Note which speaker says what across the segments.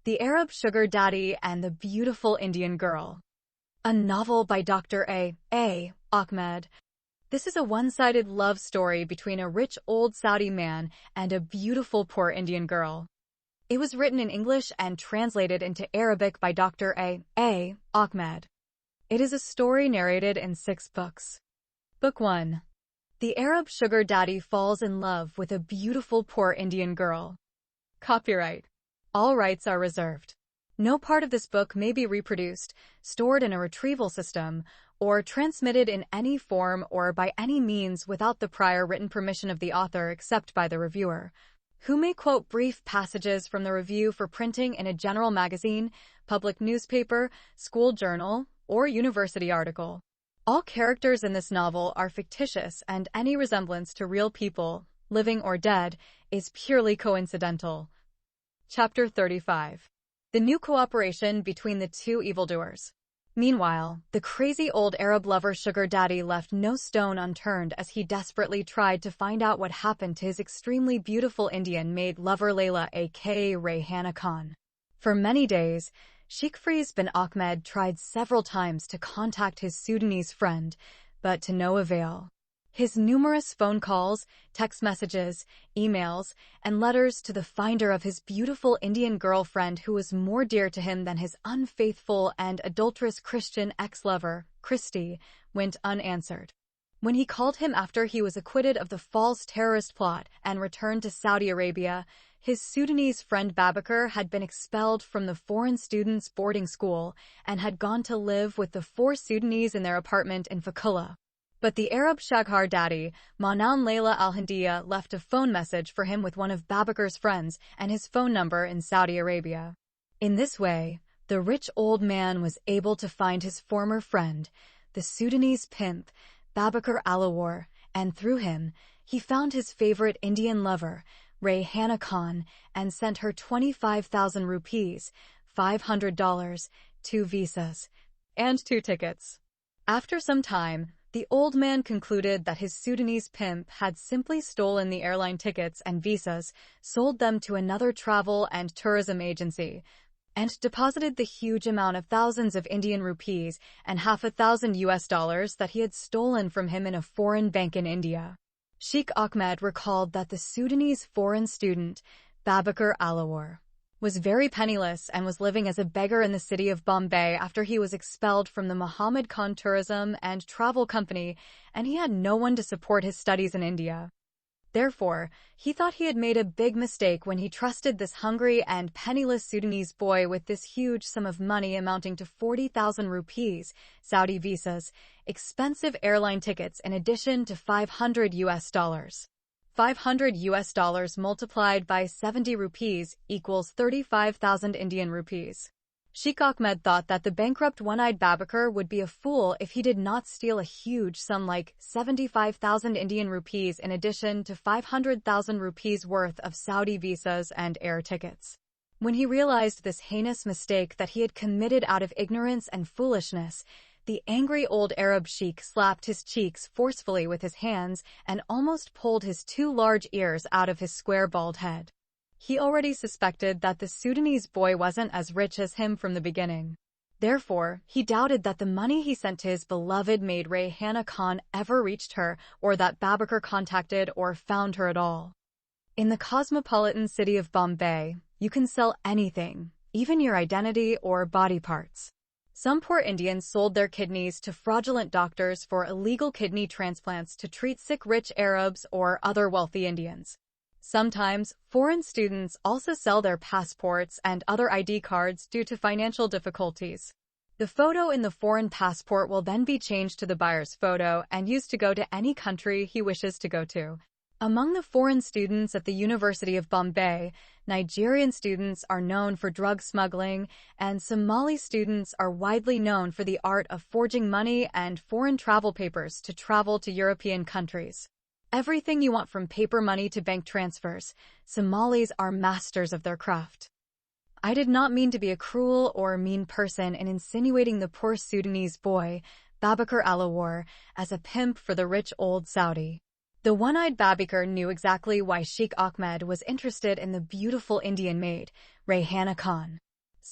Speaker 1: The Arab Sugar Daddy and the Beautiful Indian Girl. A novel by Dr. A. Ahmed. This is a one-sided love story between a rich old Saudi man and a beautiful poor Indian girl. It was written in English and translated into Arabic by Dr. A. Ahmed. It is a story narrated in 6 books. Book 1. The Arab Sugar Daddy falls in love with a beautiful poor Indian girl. Copyright. All rights are reserved. No part of this book may be reproduced, stored in a retrieval system, or transmitted in any form or by any means without the prior written permission of the author except by the reviewer, who may quote brief passages from the review for printing in a general magazine, public newspaper, school journal, or university article. All characters in this novel are fictitious and any resemblance to real people, living or dead, is purely coincidental. Chapter 35. The new cooperation between the two evildoers. Meanwhile, the crazy old Arab lover Sugar Daddy left no stone unturned as he desperately tried to find out what happened to his extremely beautiful Indian maid lover Layla aka Rayhana Khan. For many days, Sheikh Faiz bin Ahmed tried several times to contact his Sudanese friend, but to no avail. His numerous phone calls, text messages, emails, and letters to the finder of his beautiful Indian girlfriend who was more dear to him than his unfaithful and adulterous Christian ex-lover, Christy, went unanswered. When he called him after he was acquitted of the false terrorist plot and returned to Saudi Arabia, his Sudanese friend Babakar had been expelled from the foreign students' boarding school and had gone to live with the 4 Sudanese in their apartment in Fakula. But the Arab Sugar Daddy, Manan Layla Al-Hindiya, left a phone message for him with one of Babakar's friends and his phone number in Saudi Arabia. In this way, the rich old man was able to find his former friend, the Sudanese pimp, Babakar Alawar, and through him, he found his favorite Indian lover, Rayhana Khan, and sent her 25,000 rupees, $500, 2 visas, and 2 tickets. After some time, the old man concluded that his Sudanese pimp had simply stolen the airline tickets and visas, sold them to another travel and tourism agency, and deposited the huge amount of thousands of Indian rupees and $1,000 that he had stolen from him in a foreign bank in India. Sheikh Ahmed recalled that the Sudanese foreign student, Babakar Alawar, was very penniless and was living as a beggar in the city of Bombay after he was expelled from the Muhammad Khan Tourism and Travel Company, and he had no one to support his studies in India. Therefore, he thought he had made a big mistake when he trusted this hungry and penniless Sudanese boy with this huge sum of money amounting to 40,000 rupees, Saudi visas, expensive airline tickets in addition to $500. $500 multiplied by 70 rupees equals 35,000 Indian rupees. Sheikh Ahmed thought that the bankrupt one-eyed Babakar would be a fool if he did not steal a huge sum like 75,000 Indian rupees in addition to 500,000 rupees worth of Saudi visas and air tickets. When he realized this heinous mistake that he had committed out of ignorance and foolishness, the angry old Arab sheikh slapped his cheeks forcefully with his hands and almost pulled his 2 large ears out of his square bald head. He already suspected that the Sudanese boy wasn't as rich as him from the beginning. Therefore, he doubted that the money he sent to his beloved maid Rayhana Khan ever reached her or that Babakar contacted or found her at all. In the cosmopolitan city of Bombay, you can sell anything, even your identity or body parts. Some poor Indians sold their kidneys to fraudulent doctors for illegal kidney transplants to treat sick rich Arabs or other wealthy Indians. Sometimes, foreign students also sell their passports and other ID cards due to financial difficulties. The photo in the foreign passport will then be changed to the buyer's photo and used to go to any country he wishes to go to. Among the foreign students at the University of Bombay, Nigerian students are known for drug smuggling, and Somali students are widely known for the art of forging money and foreign travel papers to travel to European countries. Everything you want from paper money to bank transfers, Somalis are masters of their craft. I did not mean to be a cruel or mean person in insinuating the poor Sudanese boy, Babakar Alawar, as a pimp for the rich old Saudi. The one-eyed Babakar knew exactly why Sheikh Ahmed was interested in the beautiful Indian maid, Rayhana Khan.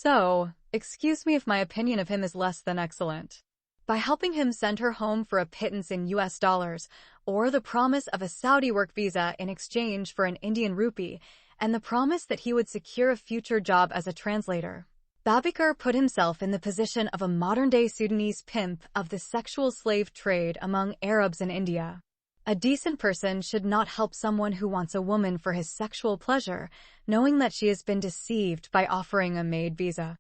Speaker 1: So, excuse me if my opinion of him is less than excellent. By helping him send her home for a pittance in US dollars, or the promise of a Saudi work visa in exchange for an Indian rupee, and the promise that he would secure a future job as a translator, Babakar put himself in the position of a modern-day Sudanese pimp of the sexual slave trade among Arabs in India. A decent person should not help someone who wants a woman for his sexual pleasure, knowing that she has been deceived by offering a maid visa.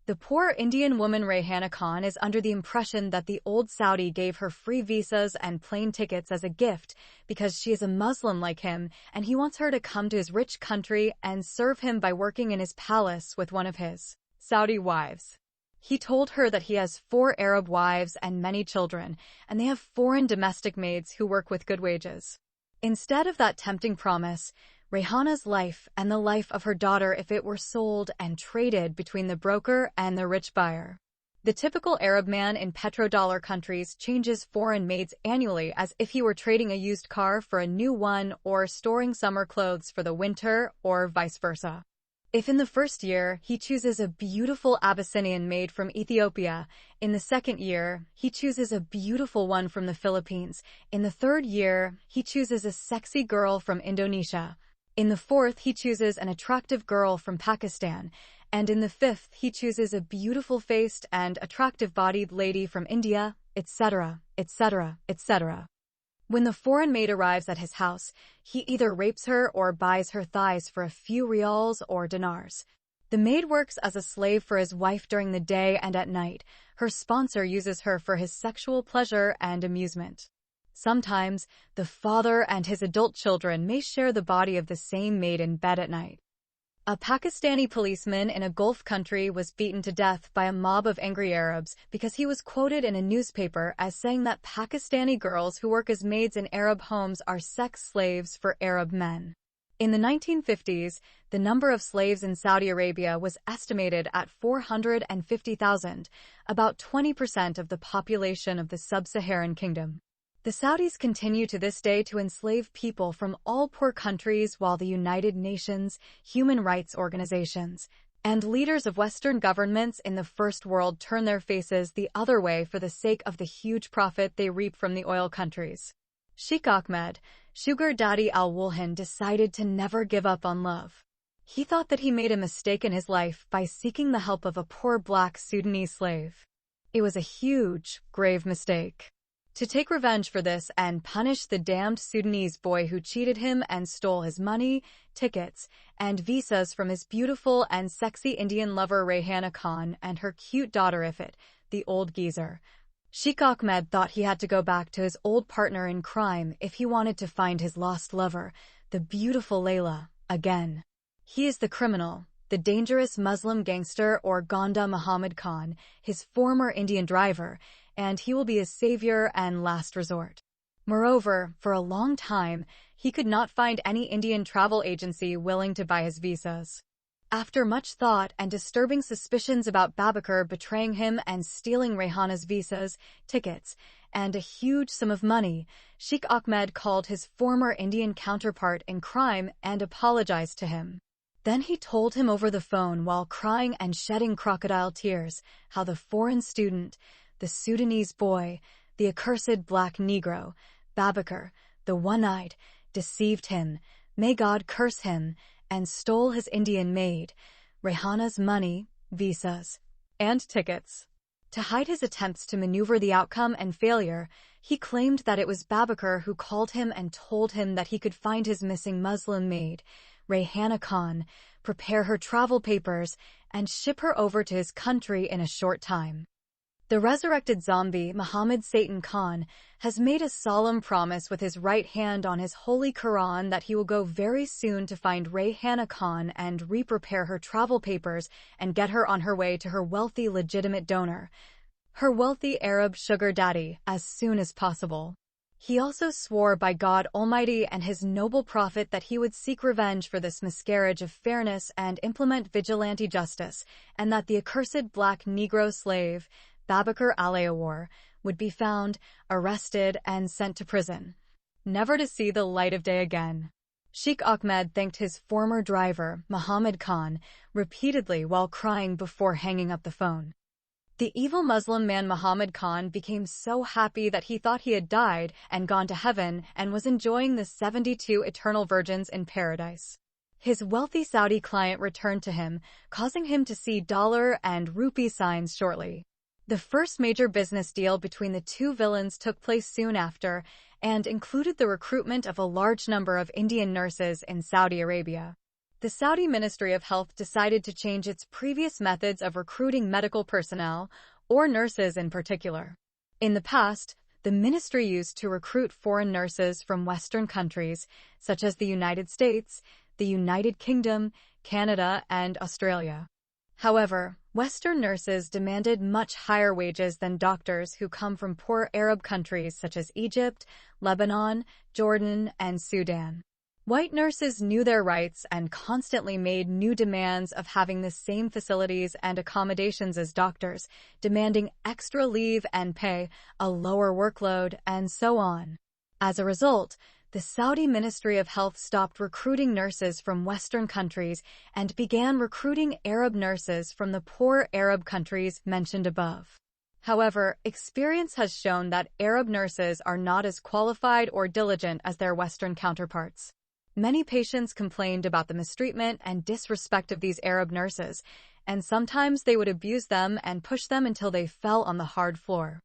Speaker 1: The poor Indian woman Rayhana Khan is under the impression that the old Saudi gave her free visas and plane tickets as a gift because she is a Muslim like him and he wants her to come to his rich country and serve him by working in his palace with one of his Saudi wives. He told her that he has 4 Arab wives and many children, and they have foreign domestic maids who work with good wages. Instead of that tempting promise, Rayhana's life and the life of her daughter if it were sold and traded between the broker and the rich buyer. The typical Arab man in petrodollar countries changes foreign maids annually as if he were trading a used car for a new one or storing summer clothes for the winter or vice versa. If in the first year, he chooses a beautiful Abyssinian maid from Ethiopia, in the second year, he chooses a beautiful one from the Philippines, in the third year, he chooses a sexy girl from Indonesia, in the fourth, he chooses an attractive girl from Pakistan, and in the fifth, he chooses a beautiful-faced and attractive-bodied lady from India, etc., etc., etc. When the foreign maid arrives at his house, he either rapes her or buys her thighs for a few rials or dinars. The maid works as a slave for his wife during the day and at night. Her sponsor uses her for his sexual pleasure and amusement. Sometimes, the father and his adult children may share the body of the same maid in bed at night. A Pakistani policeman in a Gulf country was beaten to death by a mob of angry Arabs because he was quoted in a newspaper as saying that Pakistani girls who work as maids in Arab homes are sex slaves for Arab men. In the 1950s, the number of slaves in Saudi Arabia was estimated at 450,000, about 20% of the population of the sub-Saharan kingdom. The Saudis continue to this day to enslave people from all poor countries while the United Nations, human rights organizations, and leaders of Western governments in the First World turn their faces the other way for the sake of the huge profit they reap from the oil countries. Sheikh Ahmed, Sugar Daddy Al-Wulhan, decided to never give up on love. He thought that he made a mistake in his life by seeking the help of a poor black Sudanese slave. It was a huge, grave mistake. To take revenge for this and punish the damned Sudanese boy who cheated him and stole his money, tickets, and visas from his beautiful and sexy Indian lover Rayhana Khan and her cute daughter Ifat, the old geezer, Sheikh Ahmed thought he had to go back to his old partner in crime if he wanted to find his lost lover, the beautiful Layla, again. He is the criminal, the dangerous Muslim gangster or Gonda Muhammad Khan, his former Indian driver, and he will be his savior and last resort. Moreover, for a long time, he could not find any Indian travel agency willing to buy his visas. After much thought and disturbing suspicions about Babakar betraying him and stealing Rayhana's visas, tickets, and a huge sum of money, Sheikh Ahmed called his former Indian counterpart in crime and apologized to him. Then he told him over the phone while crying and shedding crocodile tears how the foreign student, the Sudanese boy, the accursed black Negro, Babakar, the one-eyed, deceived him, may God curse him, and stole his Indian maid, Rayhana's money, visas, and tickets. To hide his attempts to maneuver the outcome and failure, he claimed that it was Babakar who called him and told him that he could find his missing Muslim maid, Rayhana Khan, prepare her travel papers, and ship her over to his country in a short time. The resurrected zombie, Muhammad Satan Khan, has made a solemn promise with his right hand on his holy Quran that he will go very soon to find Rayhana Khan and re-prepare her travel papers and get her on her way to her wealthy legitimate donor, her wealthy Arab sugar daddy, as soon as possible. He also swore by God Almighty and his noble prophet that he would seek revenge for this miscarriage of fairness and implement vigilante justice, and that the accursed black Negro slave, Babakar Alayawar, would be found, arrested, and sent to prison, never to see the light of day again. Sheikh Ahmed thanked his former driver, Muhammad Khan, repeatedly while crying before hanging up the phone. The evil Muslim man Muhammad Khan became so happy that he thought he had died and gone to heaven and was enjoying the 72 eternal virgins in paradise. His wealthy Saudi client returned to him, causing him to see dollar and rupee signs shortly. The first major business deal between the two villains took place soon after and included the recruitment of a large number of Indian nurses in Saudi Arabia. The Saudi Ministry of Health decided to change its previous methods of recruiting medical personnel, or nurses in particular. In the past, the ministry used to recruit foreign nurses from Western countries, such as the United States, the United Kingdom, Canada, and Australia. However, Western nurses demanded much higher wages than doctors who come from poor Arab countries such as Egypt, Lebanon, Jordan, and Sudan. White nurses knew their rights and constantly made new demands of having the same facilities and accommodations as doctors, demanding extra leave and pay, a lower workload, and so on. As a result, the Saudi Ministry of Health stopped recruiting nurses from Western countries and began recruiting Arab nurses from the poor Arab countries mentioned above. However, experience has shown that Arab nurses are not as qualified or diligent as their Western counterparts. Many patients complained about the mistreatment and disrespect of these Arab nurses, and sometimes they would abuse them and push them until they fell on the hard floor.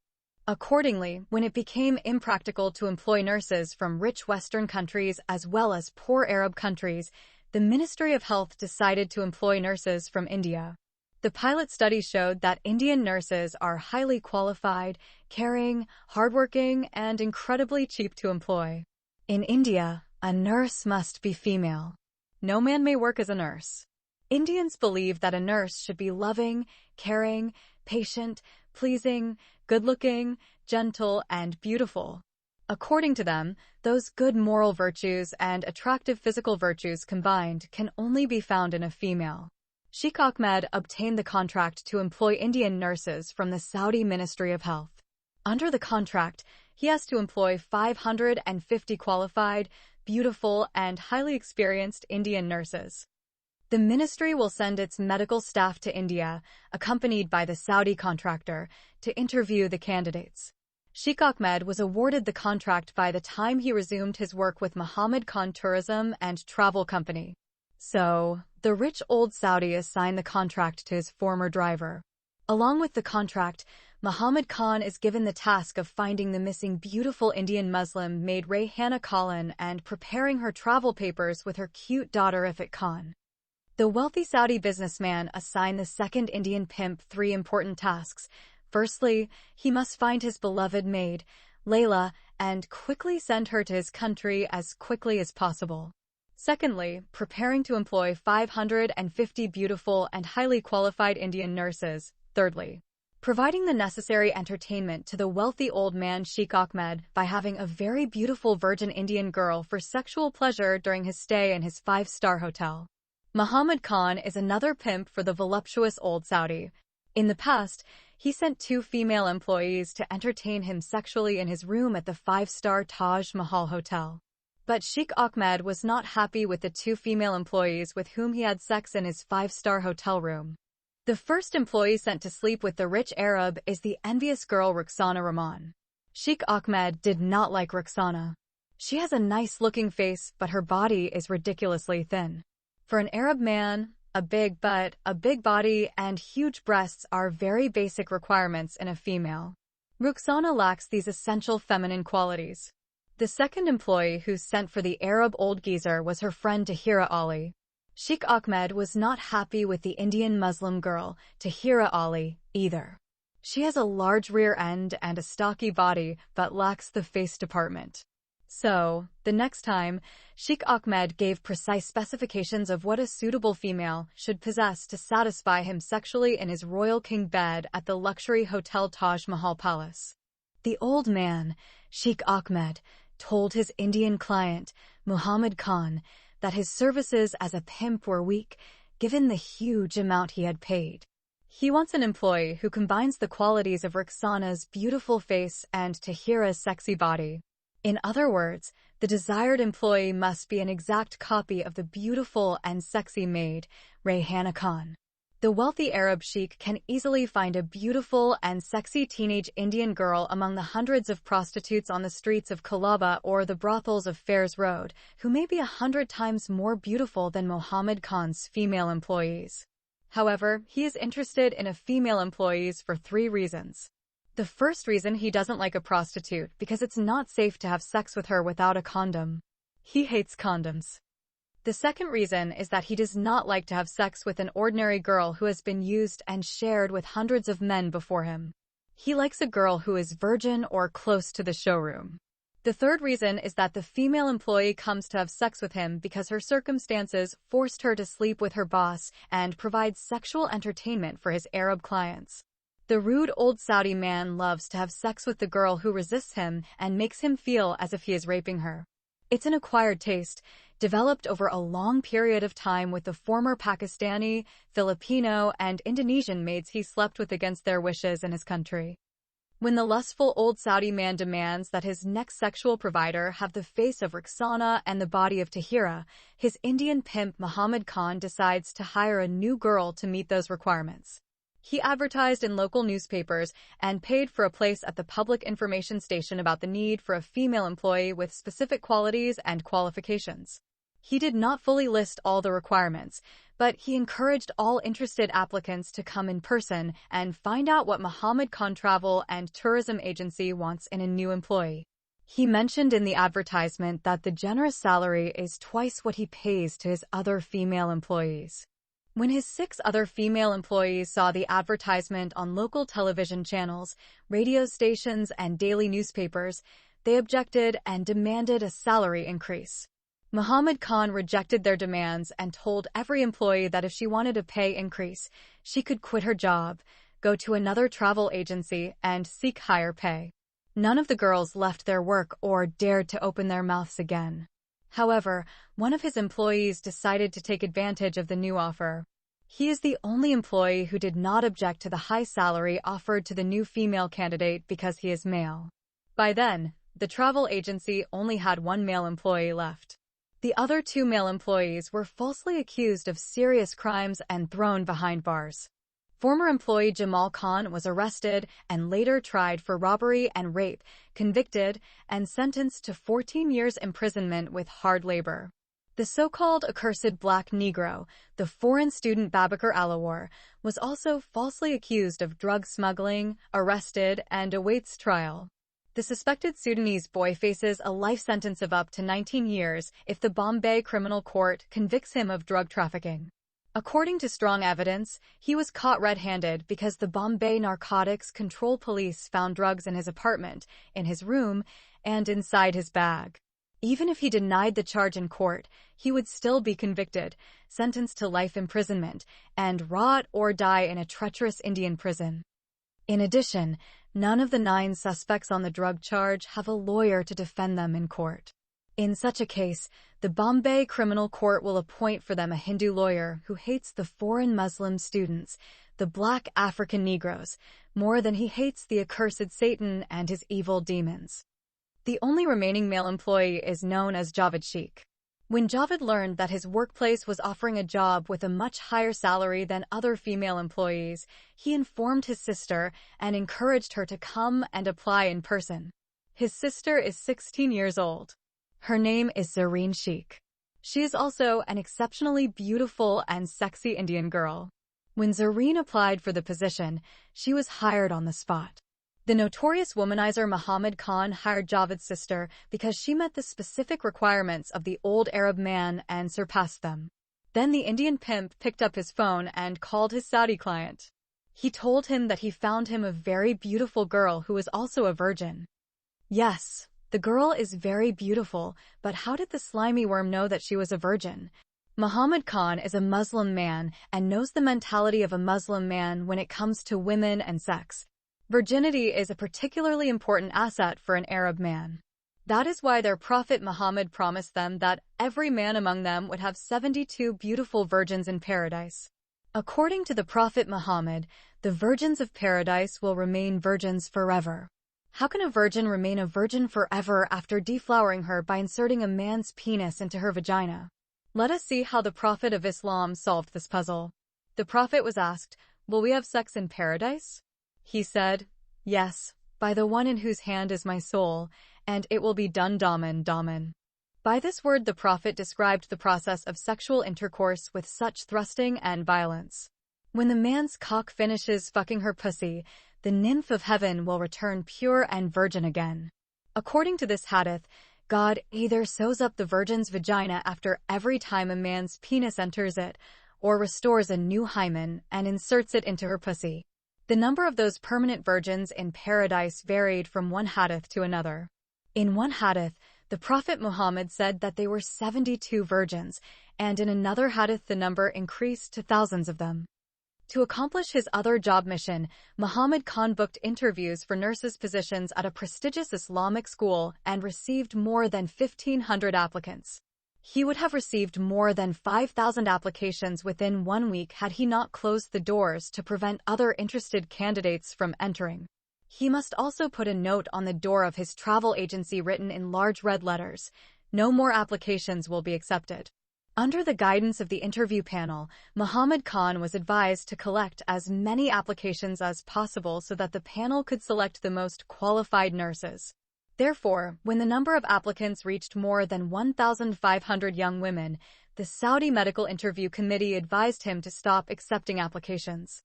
Speaker 1: Accordingly, when it became impractical to employ nurses from rich Western countries as well as poor Arab countries, the Ministry of Health decided to employ nurses from India. The pilot study showed that Indian nurses are highly qualified, caring, hardworking, and incredibly cheap to employ. In India, a nurse must be female. No man may work as a nurse. Indians believe that a nurse should be loving, caring, patient, pleasing, good-looking, gentle, and beautiful. According to them, those good moral virtues and attractive physical virtues combined can only be found in a female. Sheikh Ahmed obtained the contract to employ Indian nurses from the Saudi Ministry of Health. Under the contract, he has to employ 550 qualified, beautiful, and highly experienced Indian nurses. The ministry will send its medical staff to India, accompanied by the Saudi contractor, to interview the candidates. Sheikh Ahmed was awarded the contract by the time he resumed his work with Muhammad Khan Tourism and Travel Company. So, the rich old Saudi assigned the contract to his former driver. Along with the contract, Muhammad Khan is given the task of finding the missing beautiful Indian Muslim maid Rayhana Khalin and preparing her travel papers with her cute daughter Ifat Khan. The wealthy Saudi businessman assigned the second Indian pimp 3 important tasks. Firstly, he must find his beloved maid, Layla, and quickly send her to his country as quickly as possible. Secondly, preparing to employ 550 beautiful and highly qualified Indian nurses. Thirdly, providing the necessary entertainment to the wealthy old man Sheikh Ahmed by having a very beautiful virgin Indian girl for sexual pleasure during his stay in his 5-star hotel. Muhammad Khan is another pimp for the voluptuous old Saudi. In the past, he sent 2 female employees to entertain him sexually in his room at the 5-star Taj Mahal Hotel. But Sheikh Ahmed was not happy with the 2 female employees with whom he had sex in his 5-star hotel room. The first employee sent to sleep with the rich Arab is the envious girl Roxana Rahman. Sheikh Ahmed did not like Roxana. She has a nice-looking face, but her body is ridiculously thin. For an Arab man, a big butt, a big body, and huge breasts are very basic requirements in a female. Roxana lacks these essential feminine qualities. The second employee who sent for the Arab old geezer was her friend Tahira Ali. Sheikh Ahmed was not happy with the Indian Muslim girl, Tahira Ali, either. She has a large rear end and a stocky body, but lacks the face department. So, the next time, Sheikh Ahmed gave precise specifications of what a suitable female should possess to satisfy him sexually in his royal king bed at the luxury Hotel Taj Mahal Palace. The old man, Sheikh Ahmed, told his Indian client, Muhammad Khan, that his services as a pimp were weak, given the huge amount he had paid. He wants an employee who combines the qualities of Roxana's beautiful face and Tahira's sexy body. In other words, The desired employee must be an exact copy of the beautiful and sexy maid, Rayhana Khan. The wealthy Arab sheikh can easily find a beautiful and sexy teenage Indian girl among the hundreds of prostitutes on the streets of Colaba or the brothels of Fairs Road, who may be 100 times more beautiful than Muhammad Khan's female employees. However, he is interested in female employees for 3 reasons. The first reason, he doesn't like a prostitute because it's not safe to have sex with her without a condom. He hates condoms. The second reason is that he does not like to have sex with an ordinary girl who has been used and shared with hundreds of men before him. He likes a girl who is virgin or close to the showroom. The third reason is that the female employee comes to have sex with him because her circumstances forced her to sleep with her boss and provide sexual entertainment for his Arab clients. The rude old Saudi man loves to have sex with the girl who resists him and makes him feel as if he is raping her. It's an acquired taste, developed over a long period of time with the former Pakistani, Filipino, and Indonesian maids he slept with against their wishes in his country. When the lustful old Saudi man demands that his next sexual provider have the face of Roxana and the body of Tahira, his Indian pimp Muhammad Khan decides to hire a new girl to meet those requirements. He advertised in local newspapers and paid for a place at the public information station about the need for a female employee with specific qualities and qualifications. He did not fully list all the requirements, but he encouraged all interested applicants to come in person and find out what Muhammad Khan Travel and Tourism Agency wants in a new employee. He mentioned in the advertisement that the generous salary is twice what he pays to his other female employees. When his 6 other female employees saw the advertisement on local television channels, radio stations, and daily newspapers, they objected and demanded a salary increase. Muhammad Khan rejected their demands and told every employee that if she wanted a pay increase, she could quit her job, go to another travel agency, and seek higher pay. None of the girls left their work or dared to open their mouths again. However, one of his employees decided to take advantage of the new offer. He is the only employee who did not object to the high salary offered to the new female candidate because he is male. By then, the travel agency only had 1 male employee left. The other 2 male employees were falsely accused of serious crimes and thrown behind bars. Former employee Jamal Khan was arrested and later tried for robbery and rape, convicted, and sentenced to 14 years imprisonment with hard labor. The so-called accursed black Negro, the foreign student Babakar Alawar, was also falsely accused of drug smuggling, arrested, and awaits trial. The suspected Sudanese boy faces a life sentence of up to 19 years if the Bombay Criminal Court convicts him of drug trafficking. According to strong evidence, he was caught red-handed because the Bombay Narcotics Control Police found drugs in his apartment, in his room, and inside his bag. Even if he denied the charge in court, he would still be convicted, sentenced to life imprisonment, and rot or die in a treacherous Indian prison. In addition, none of the 9 suspects on the drug charge have a lawyer to defend them in court. In such a case, the Bombay Criminal Court will appoint for them a Hindu lawyer who hates the foreign Muslim students, the black African Negroes, more than he hates the accursed Satan and his evil demons. The only remaining male employee is known as Javed Sheikh. When Javed learned that his workplace was offering a job with a much higher salary than other female employees, he informed his sister and encouraged her to come and apply in person. His sister is 16 years old. Her name is Zareen Sheikh. She is also an exceptionally beautiful and sexy Indian girl. When Zareen applied for the position, she was hired on the spot. The notorious womanizer Muhammad Khan hired Javed's sister because she met the specific requirements of the old Arab man and surpassed them. Then the Indian pimp picked up his phone and called his Saudi client. He told him that he found him a very beautiful girl who was also a virgin. Yes, the girl is very beautiful, but how did the slimy worm know that she was a virgin? Muhammad Khan is a Muslim man and knows the mentality of a Muslim man when it comes to women and sex. Virginity is a particularly important asset for an Arab man. That is why their prophet Muhammad promised them that every man among them would have 72 beautiful virgins in paradise. According to the prophet Muhammad, the virgins of paradise will remain virgins forever. How can a virgin remain a virgin forever after deflowering her by inserting a man's penis into her vagina? Let us see how the Prophet of Islam solved this puzzle. The Prophet was asked, "Will we have sex in paradise?" He said, "Yes, by the one in whose hand is my soul, and it will be done daman daman." By this word the Prophet described the process of sexual intercourse with such thrusting and violence. When the man's cock finishes fucking her pussy, the nymph of heaven will return pure and virgin again. According to this hadith, God either sews up the virgin's vagina after every time a man's penis enters it, or restores a new hymen and inserts it into her pussy. The number of those permanent virgins in paradise varied from one hadith to another. In one hadith, the Prophet Muhammad said that they were 72 virgins, and in another hadith the number increased to thousands of them. To accomplish his other job mission, Muhammad Khan booked interviews for nurses' positions at a prestigious Islamic school and received more than 1,500 applicants. He would have received more than 5,000 applications within 1 week had he not closed the doors to prevent other interested candidates from entering. He must also put a note on the door of his travel agency written in large red letters, "No more applications will be accepted." Under the guidance of the interview panel, Muhammad Khan was advised to collect as many applications as possible so that the panel could select the most qualified nurses. Therefore, when the number of applicants reached more than 1,500 young women, the Saudi Medical Interview Committee advised him to stop accepting applications.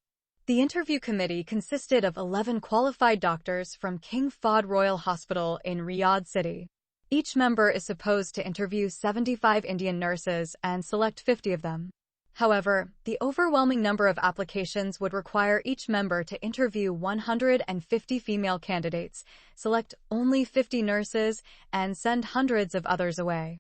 Speaker 1: The interview committee consisted of 11 qualified doctors from King Fahd Royal Hospital in Riyadh City. Each member is supposed to interview 75 Indian nurses and select 50 of them. However, the overwhelming number of applications would require each member to interview 150 female candidates, select only 50 nurses, and send hundreds of others away.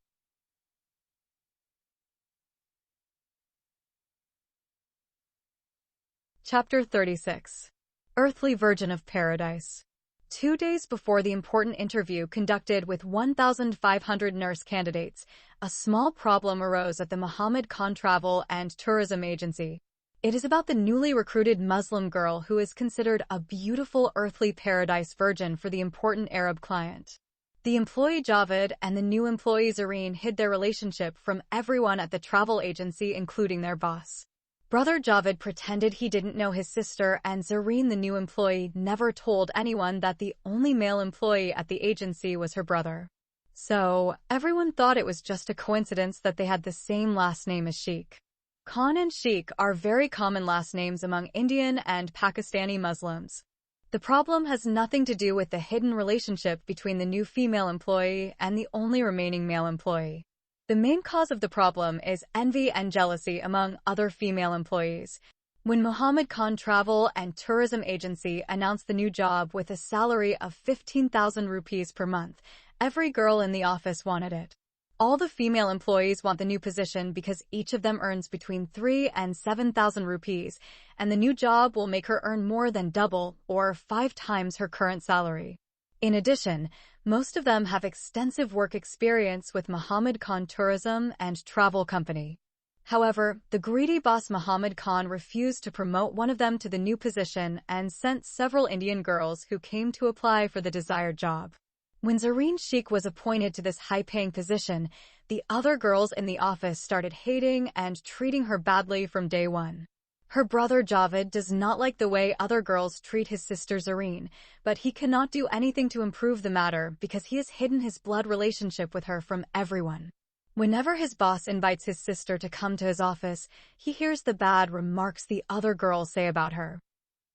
Speaker 1: Chapter 36. Earthly Virgin of Paradise. 2 days before the important interview conducted with 1,500 nurse candidates, a small problem arose at the Muhammad Khan Travel and Tourism Agency. It is about the newly recruited Muslim girl who is considered a beautiful earthly paradise virgin for the important Arab client. The employee Javed and the new employee Zareen hid their relationship from everyone at the travel agency, including their boss. Brother Javed pretended he didn't know his sister, and Zareen, the new employee, never told anyone that the only male employee at the agency was her brother. So, everyone thought it was just a coincidence that they had the same last name as Sheikh. Khan and Sheikh are very common last names among Indian and Pakistani Muslims. The problem has nothing to do with the hidden relationship between the new female employee and the only remaining male employee. The main cause of the problem is envy and jealousy among other female employees. When Muhammad Khan Travel and Tourism Agency announced the new job with a salary of 15,000 rupees per month, every girl in the office wanted it. All the female employees want the new position because each of them earns between 3,000 and 7,000 rupees, and the new job will make her earn more than double or 5 times her current salary. In addition, most of them have extensive work experience with Muhammad Khan Tourism and Travel Company. However, the greedy boss Muhammad Khan refused to promote one of them to the new position and sent several Indian girls who came to apply for the desired job. When Zareen Sheikh was appointed to this high-paying position, the other girls in the office started hating and treating her badly from day one. Her brother Javed does not like the way other girls treat his sister Zareen, but he cannot do anything to improve the matter because he has hidden his blood relationship with her from everyone. Whenever his boss invites his sister to come to his office, he hears the bad remarks the other girls say about her.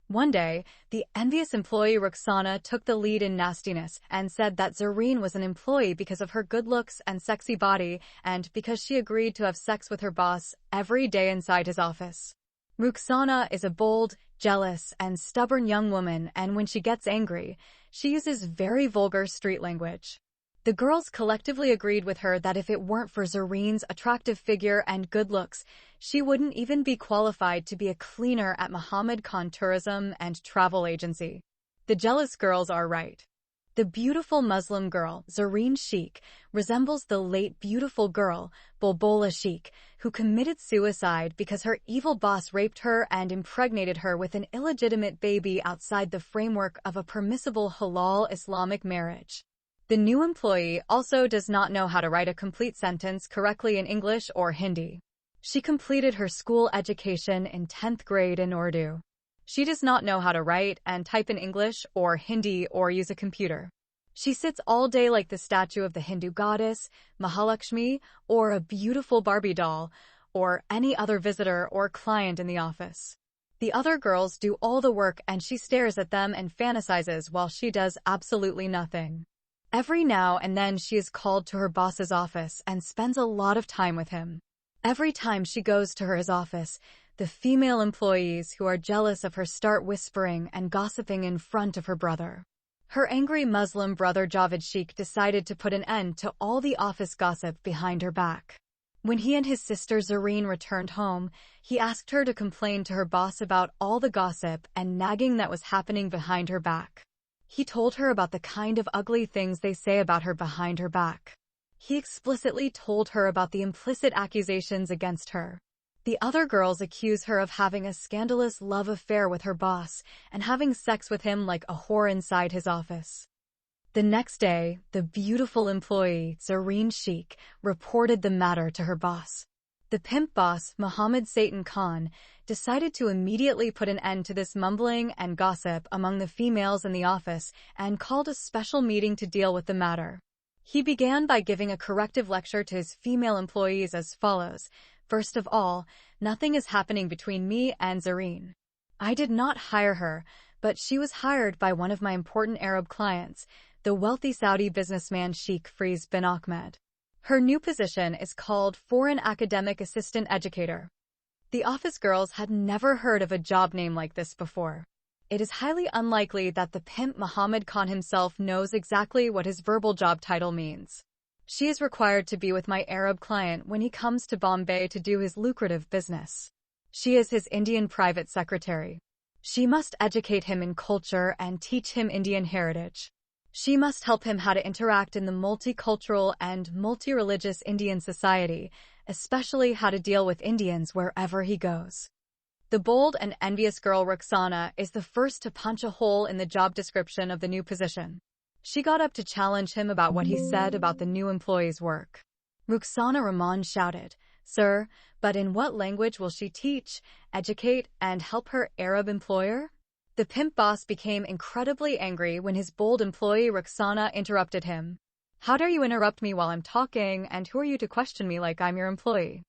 Speaker 1: One day, the envious employee Roxana took the lead in nastiness and said that Zareen was an employee because of her good looks and sexy body and because she agreed to have sex with her boss every day inside his office. Roxana is a bold, jealous, and stubborn young woman, and when she gets angry, she uses very vulgar street language. The girls collectively agreed with her that if it weren't for Zareen's attractive figure and good looks, she wouldn't even be qualified to be a cleaner at Muhammad Khan Tourism and Travel Agency. The jealous girls are right. The beautiful Muslim girl, Zareen Sheikh, resembles the late beautiful girl, Bulbula Sheikh, who committed suicide because her evil boss raped her and impregnated her with an illegitimate baby outside the framework of a permissible halal Islamic marriage. The new employee also does not know how to write a complete sentence correctly in English or Hindi. She completed her school education in 10th grade in Urdu. She does not know how to write and type in English or Hindi or use a computer. She sits all day like the statue of the Hindu goddess, Mahalakshmi, or a beautiful Barbie doll, or any other visitor or client in the office. The other girls do all the work and she stares at them and fantasizes while she does absolutely nothing. Every now and then she is called to her boss's office and spends a lot of time with him. Every time she goes to his office, the female employees who are jealous of her start whispering and gossiping in front of her brother. Her angry Muslim brother Javed Sheikh decided to put an end to all the office gossip behind her back. When he and his sister Zareen returned home, he asked her to complain to her boss about all the gossip and nagging that was happening behind her back. He told her about the kind of ugly things they say about her behind her back. He explicitly told her about the implicit accusations against her. The other girls accuse her of having a scandalous love affair with her boss and having sex with him like a whore inside his office. The next day, the beautiful employee, Zareen Sheikh, reported the matter to her boss. The pimp boss, Muhammad Satan Khan, decided to immediately put an end to this mumbling and gossip among the females in the office and called a special meeting to deal with the matter. He began by giving a corrective lecture to his female employees as follows. First of all, nothing is happening between me and Zareen. I did not hire her, but she was hired by one of my important Arab clients, the wealthy Saudi businessman Sheikh Faiz bin Ahmed. Her new position is called Foreign Academic Assistant Educator. The office girls had never heard of a job name like this before. It is highly unlikely that the pimp Muhammad Khan himself knows exactly what his verbal job title means. She is required to be with my Arab client when he comes to Bombay to do his lucrative business. She is his Indian private secretary. She must educate him in culture and teach him Indian heritage. She must help him how to interact in the multicultural and multi-religious Indian society, especially how to deal with Indians wherever he goes. The bold and envious girl Rukhsana is the first to punch a hole in the job description of the new position. She got up to challenge him about what he said about the new employee's work. Rukhsana Rahman shouted, "Sir, but in what language will she teach, educate, and help her Arab employer?" The pimp boss became incredibly angry when his bold employee Rukhsana interrupted him. "How dare you interrupt me while I'm talking, and who are you to question me like I'm your employee?"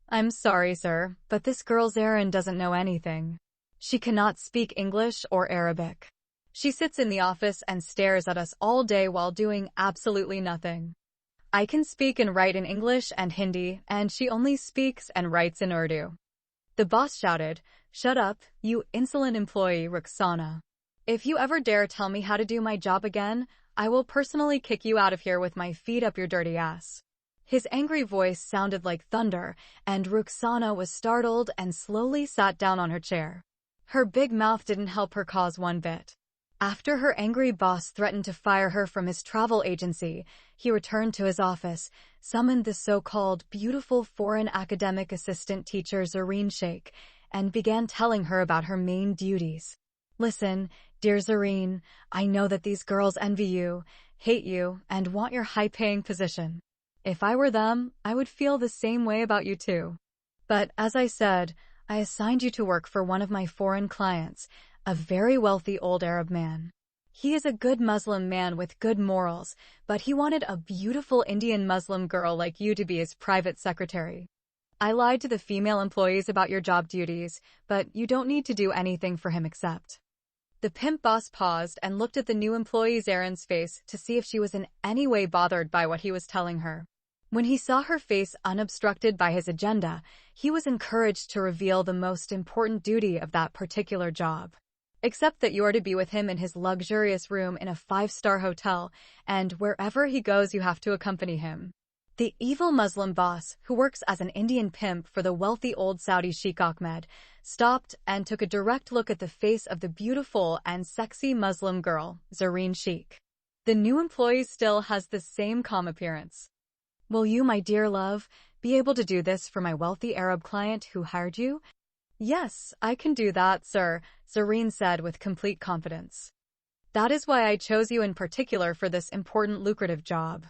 Speaker 1: "I'm sorry, sir, but this girl Zareen doesn't know anything. She cannot speak English or Arabic. She sits in the office and stares at us all day while doing absolutely nothing. I can speak and write in English and Hindi, and she only speaks and writes in Urdu." The boss shouted, "Shut up, you insolent employee, Rukhsana. If you ever dare tell me how to do my job again, I will personally kick you out of here with my feet up your dirty ass." His angry voice sounded like thunder, and Rukhsana was startled and slowly sat down on her chair. Her big mouth didn't help her cause one bit. After her angry boss threatened to fire her from his travel agency, he returned to his office, summoned the so-called beautiful foreign academic assistant teacher Zareen Sheikh, and began telling her about her main duties. "Listen, dear Zareen, I know that these girls envy you, hate you, and want your high-paying position. If I were them, I would feel the same way about you too. But as I said, I assigned you to work for one of my foreign clients, a very wealthy old Arab man. He is a good Muslim man with good morals, but he wanted a beautiful Indian Muslim girl like you to be his private secretary. I lied to the female employees about your job duties, but you don't need to do anything for him except." The pimp boss paused and looked at the new employee Zareen's face to see if she was in any way bothered by what he was telling her. When he saw her face unobstructed by his agenda, he was encouraged to reveal the most important duty of that particular job. "Except that you are to be with him in his luxurious room in a 5-star hotel, and wherever he goes you have to accompany him." The evil Muslim boss, who works as an Indian pimp for the wealthy old Saudi Sheikh Ahmed, stopped and took a direct look at the face of the beautiful and sexy Muslim girl, Zareen Sheikh. The new employee still has the same calm appearance. Will you, my dear love, be able to do this for my wealthy Arab client who hired you? Yes, I can do that, sir, Zareen said with complete confidence. That is why I chose you in particular for this important lucrative job.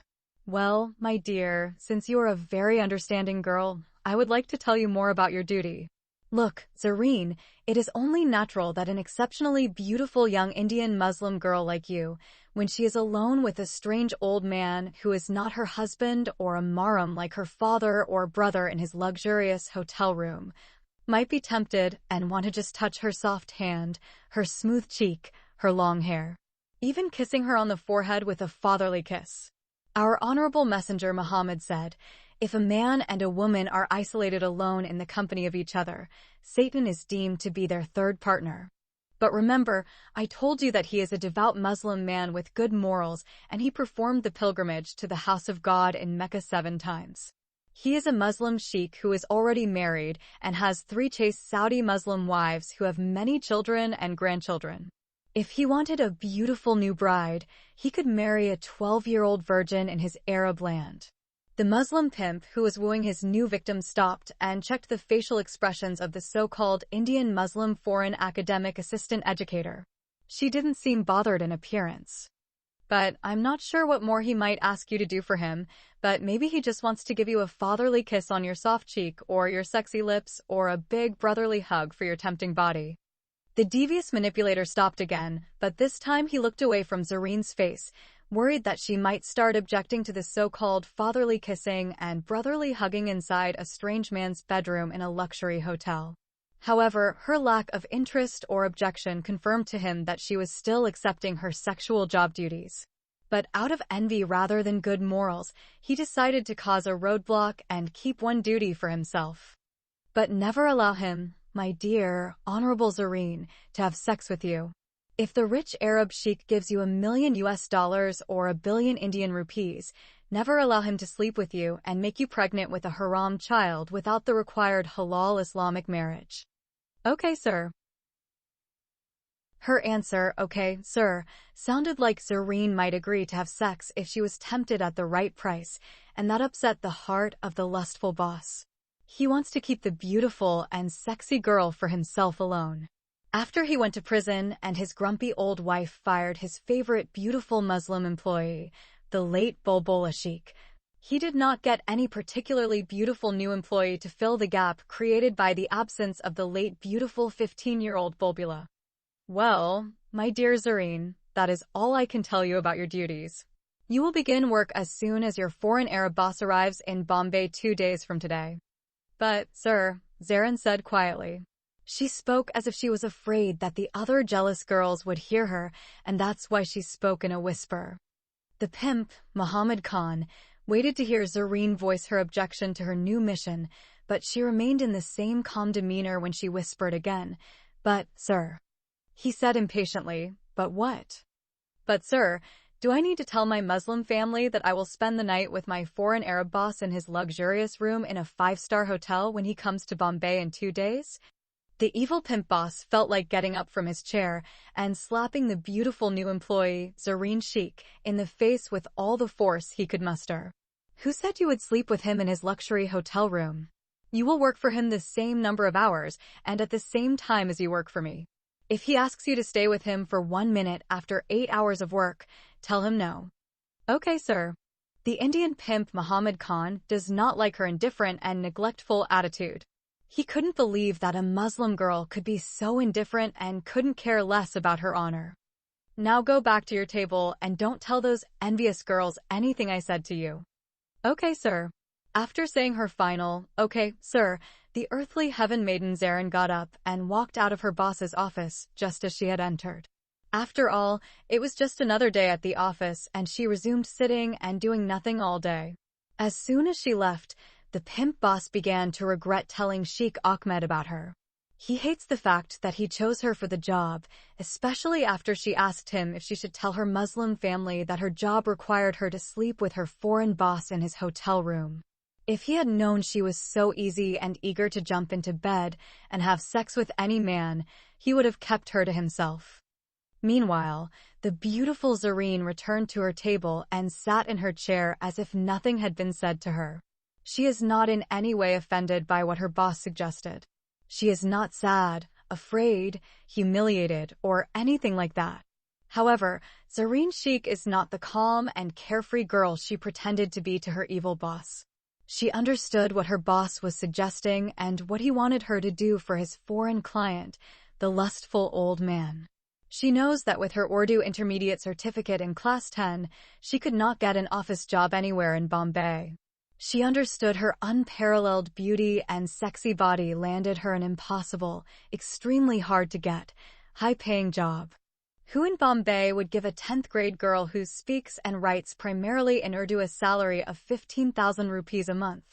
Speaker 1: Well, my dear, since you are a very understanding girl, I would like to tell you more about your duty. Look, Zareen, it is only natural that an exceptionally beautiful young Indian Muslim girl like you, when she is alone with a strange old man who is not her husband or a mahram like her father or brother in his luxurious hotel room, might be tempted and want to just touch her soft hand, her smooth cheek, her long hair, even kissing her on the forehead with a fatherly kiss. Our honorable messenger Muhammad said, if a man and a woman are isolated alone in the company of each other, Satan is deemed to be their third partner. But remember, I told you that he is a devout Muslim man with good morals, and he performed the pilgrimage to the house of God in Mecca 7 times. He is a Muslim sheikh who is already married and has 3 chaste Saudi Muslim wives who have many children and grandchildren. If he wanted a beautiful new bride, he could marry a 12-year-old virgin in his Arab land. The Muslim pimp who was wooing his new victim stopped and checked the facial expressions of the so-called Indian Muslim foreign academic assistant educator. She didn't seem bothered in appearance. But I'm not sure what more he might ask you to do for him, but maybe he just wants to give you a fatherly kiss on your soft cheek or your sexy lips or a big brotherly hug for your tempting body. The devious manipulator stopped again, but this time he looked away from Zareen's face, worried that she might start objecting to the so-called fatherly kissing and brotherly hugging inside a strange man's bedroom in a luxury hotel. However, her lack of interest or objection confirmed to him that she was still accepting her sexual job duties. But out of envy rather than good morals, he decided to cause a roadblock and keep one duty for himself. But never allow him, my dear, honorable Zareen, to have sex with you. If the rich Arab sheikh gives you $1 million or 1 billion Indian rupees, never allow him to sleep with you and make you pregnant with a haram child without the required halal Islamic marriage. Okay, sir. Her answer, okay, sir, sounded like Zareen might agree to have sex if she was tempted at the right price, and that upset the heart of the lustful boss. He wants to keep the beautiful and sexy girl for himself alone. After he went to prison and his grumpy old wife fired his favorite beautiful Muslim employee, the late Bulbula Sheikh, he did not get any particularly beautiful new employee to fill the gap created by the absence of the late beautiful 15-year-old Bulbula. Well, my dear Zareen, that is all I can tell you about your duties. You will begin work as soon as your foreign Arab boss arrives in Bombay 2 days from today. But, sir, Zareen said quietly. She spoke as if she was afraid that the other jealous girls would hear her, and that's why she spoke in a whisper. The pimp, Muhammad Khan, waited to hear Zareen voice her objection to her new mission, but she remained in the same calm demeanor when she whispered again. But, sir. He said impatiently, but what? But, sir, do I need to tell my Muslim family that I will spend the night with my foreign Arab boss in his luxurious room in a 5-star hotel when he comes to Bombay in 2 days? The evil pimp boss felt like getting up from his chair and slapping the beautiful new employee, Zareen Sheikh, in the face with all the force he could muster. Who said you would sleep with him in his luxury hotel room? You will work for him the same number of hours and at the same time as you work for me. If he asks you to stay with him for 1 minute after 8 hours of work, tell him no. Okay, sir. The Indian pimp Muhammad Khan does not like her indifferent and neglectful attitude. He couldn't believe that a Muslim girl could be so indifferent and couldn't care less about her honor. Now go back to your table and don't tell those envious girls anything I said to you. Okay, sir. After saying her final, okay, sir, the earthly heaven maiden Zareen got up and walked out of her boss's office just as she had entered. After all, it was just another day at the office and she resumed sitting and doing nothing all day. As soon as she left, the pimp boss began to regret telling Sheikh Ahmed about her. He hates the fact that he chose her for the job, especially after she asked him if she should tell her Muslim family that her job required her to sleep with her foreign boss in his hotel room. If he had known she was so easy and eager to jump into bed and have sex with any man, he would have kept her to himself. Meanwhile, the beautiful Zareen returned to her table and sat in her chair as if nothing had been said to her. She is not in any way offended by what her boss suggested. She is not sad, afraid, humiliated, or anything like that. However, Zareen Sheikh is not the calm and carefree girl she pretended to be to her evil boss. She understood what her boss was suggesting and what he wanted her to do for his foreign client, the lustful old man. She knows that with her Urdu intermediate certificate in class 10, she could not get an office job anywhere in Bombay. She understood her unparalleled beauty and sexy body landed her an impossible, extremely hard to get, high-paying job. Who in Bombay would give a 10th grade girl who speaks and writes primarily in Urdu a salary of 15,000 rupees a month?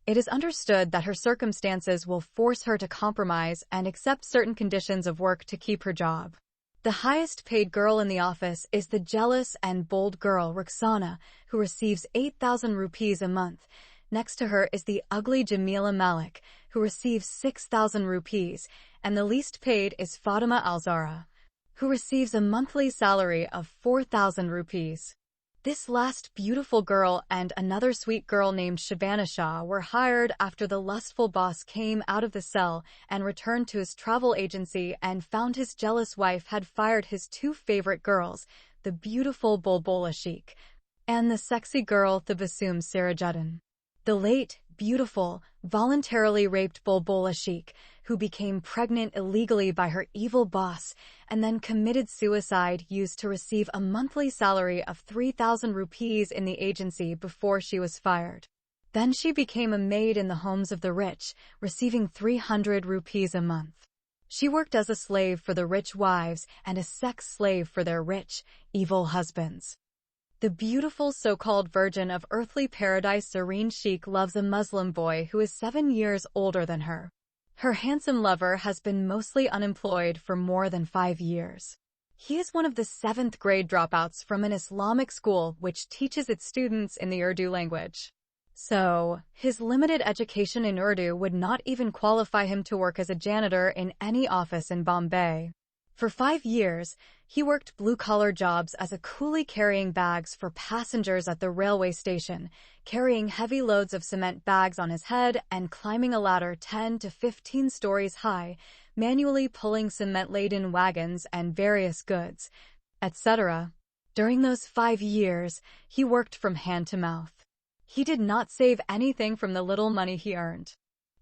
Speaker 1: It is understood that her circumstances will force her to compromise and accept certain conditions of work to keep her job. The highest paid girl in the office is the jealous and bold girl Ruxana, who receives 8,000 rupees a month. Next to her is the ugly Jamila Malik, who receives 6,000 rupees, and the least paid is Fatima Alzara, who receives a monthly salary of 4,000 rupees. This last beautiful girl and another sweet girl named Shabana Shah were hired after the lustful boss came out of the cell and returned to his travel agency and found his jealous wife had fired his two favorite girls, the beautiful Bulbula Sheikh and the sexy girl Tabassum Sirajuddin. The late, beautiful, voluntarily raped Bulbula Sheikh, who became pregnant illegally by her evil boss and then committed suicide, used to receive a monthly salary of 3,000 rupees in the agency before she was fired. Then she became a maid in the homes of the rich, receiving 300 rupees a month. She worked as a slave for the rich wives and a sex slave for their rich, evil husbands. The beautiful so-called virgin of earthly paradise Zareen Sheikh loves a Muslim boy who is 7 years older than her. Her handsome lover has been mostly unemployed for more than 5 years. He is one of the 7th grade dropouts from an Islamic school which teaches its students in the Urdu language. So, his limited education in Urdu would not even qualify him to work as a janitor in any office in Bombay. For 5 years, he worked blue-collar jobs as a coolie carrying bags for passengers at the railway station, carrying heavy loads of cement bags on his head and climbing a ladder 10 to 15 stories high, manually pulling cement-laden wagons and various goods, etc. During those 5 years, he worked from hand to mouth. He did not save anything from the little money he earned.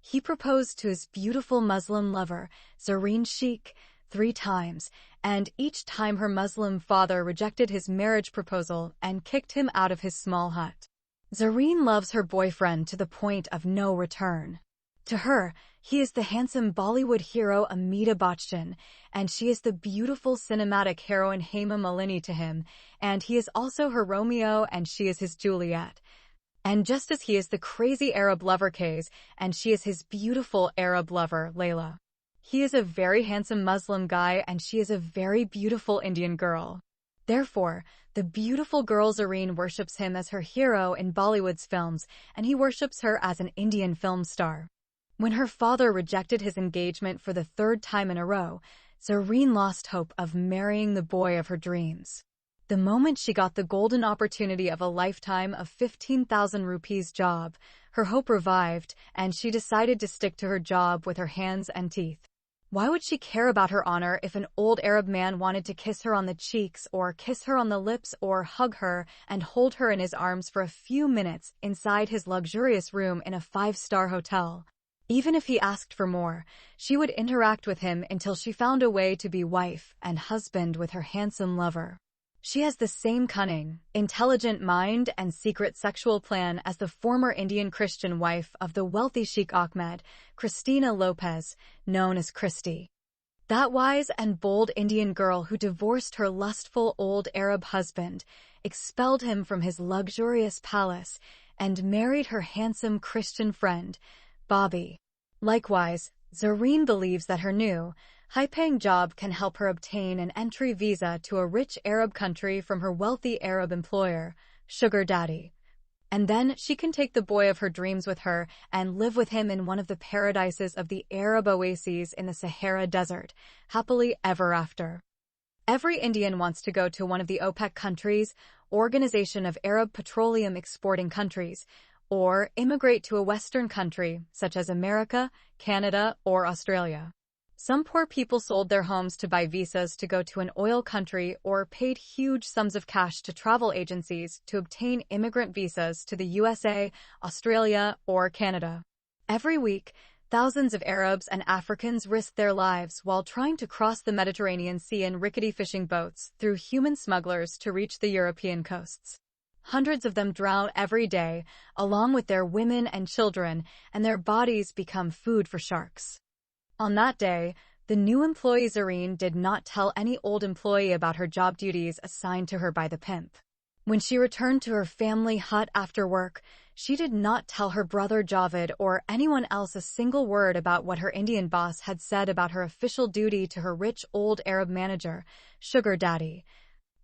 Speaker 1: He proposed to his beautiful Muslim lover, Zareen Sheikh, 3 times, and each time her Muslim father rejected his marriage proposal and kicked him out of his small hut. Zareen loves her boyfriend to the point of no return. To her, he is the handsome Bollywood hero Amitabh Bachchan, and she is the beautiful cinematic heroine Hema Malini to him, and he is also her Romeo and she is his Juliet. And just as he is the crazy Arab lover Kays, and she is his beautiful Arab lover Layla. He is a very handsome Muslim guy and she is a very beautiful Indian girl. Therefore, the beautiful girl Zareen worships him as her hero in Bollywood's films, and he worships her as an Indian film star. When her father rejected his engagement for the 3rd time in a row, Zareen lost hope of marrying the boy of her dreams. The moment she got the golden opportunity of a lifetime of 15,000 rupees job, her hope revived and she decided to stick to her job with her hands and teeth. Why would she care about her honor if an old Arab man wanted to kiss her on the cheeks or kiss her on the lips or hug her and hold her in his arms for a few minutes inside his luxurious room in a 5-star hotel? Even if he asked for more, she would interact with him until she found a way to be wife and husband with her handsome lover. She has the same cunning, intelligent mind and secret sexual plan as the former Indian Christian wife of the wealthy Sheikh Ahmed, Christina Lopez, known as Christy. That wise and bold Indian girl who divorced her lustful old Arab husband, expelled him from his luxurious palace, and married her handsome Christian friend, Bobby. Likewise, Zareen believes that her new, high-paying job can help her obtain an entry visa to a rich Arab country from her wealthy Arab employer, Sugar Daddy. And then she can take the boy of her dreams with her and live with him in one of the paradises of the Arab oases in the Sahara Desert, happily ever after. Every Indian wants to go to one of the OPEC countries, Organization of Arab Petroleum Exporting Countries, or immigrate to a Western country, such as America, Canada, or Australia. Some poor people sold their homes to buy visas to go to an oil country or paid huge sums of cash to travel agencies to obtain immigrant visas to the USA, Australia, or Canada. Every week, thousands of Arabs and Africans risk their lives while trying to cross the Mediterranean Sea in rickety fishing boats through human smugglers to reach the European coasts. Hundreds of them drown every day, along with their women and children, and their bodies become food for sharks. On that day, the new employee Zareen did not tell any old employee about her job duties assigned to her by the pimp. When she returned to her family hut after work, she did not tell her brother Javed or anyone else a single word about what her Indian boss had said about her official duty to her rich old Arab manager, Sugar Daddy,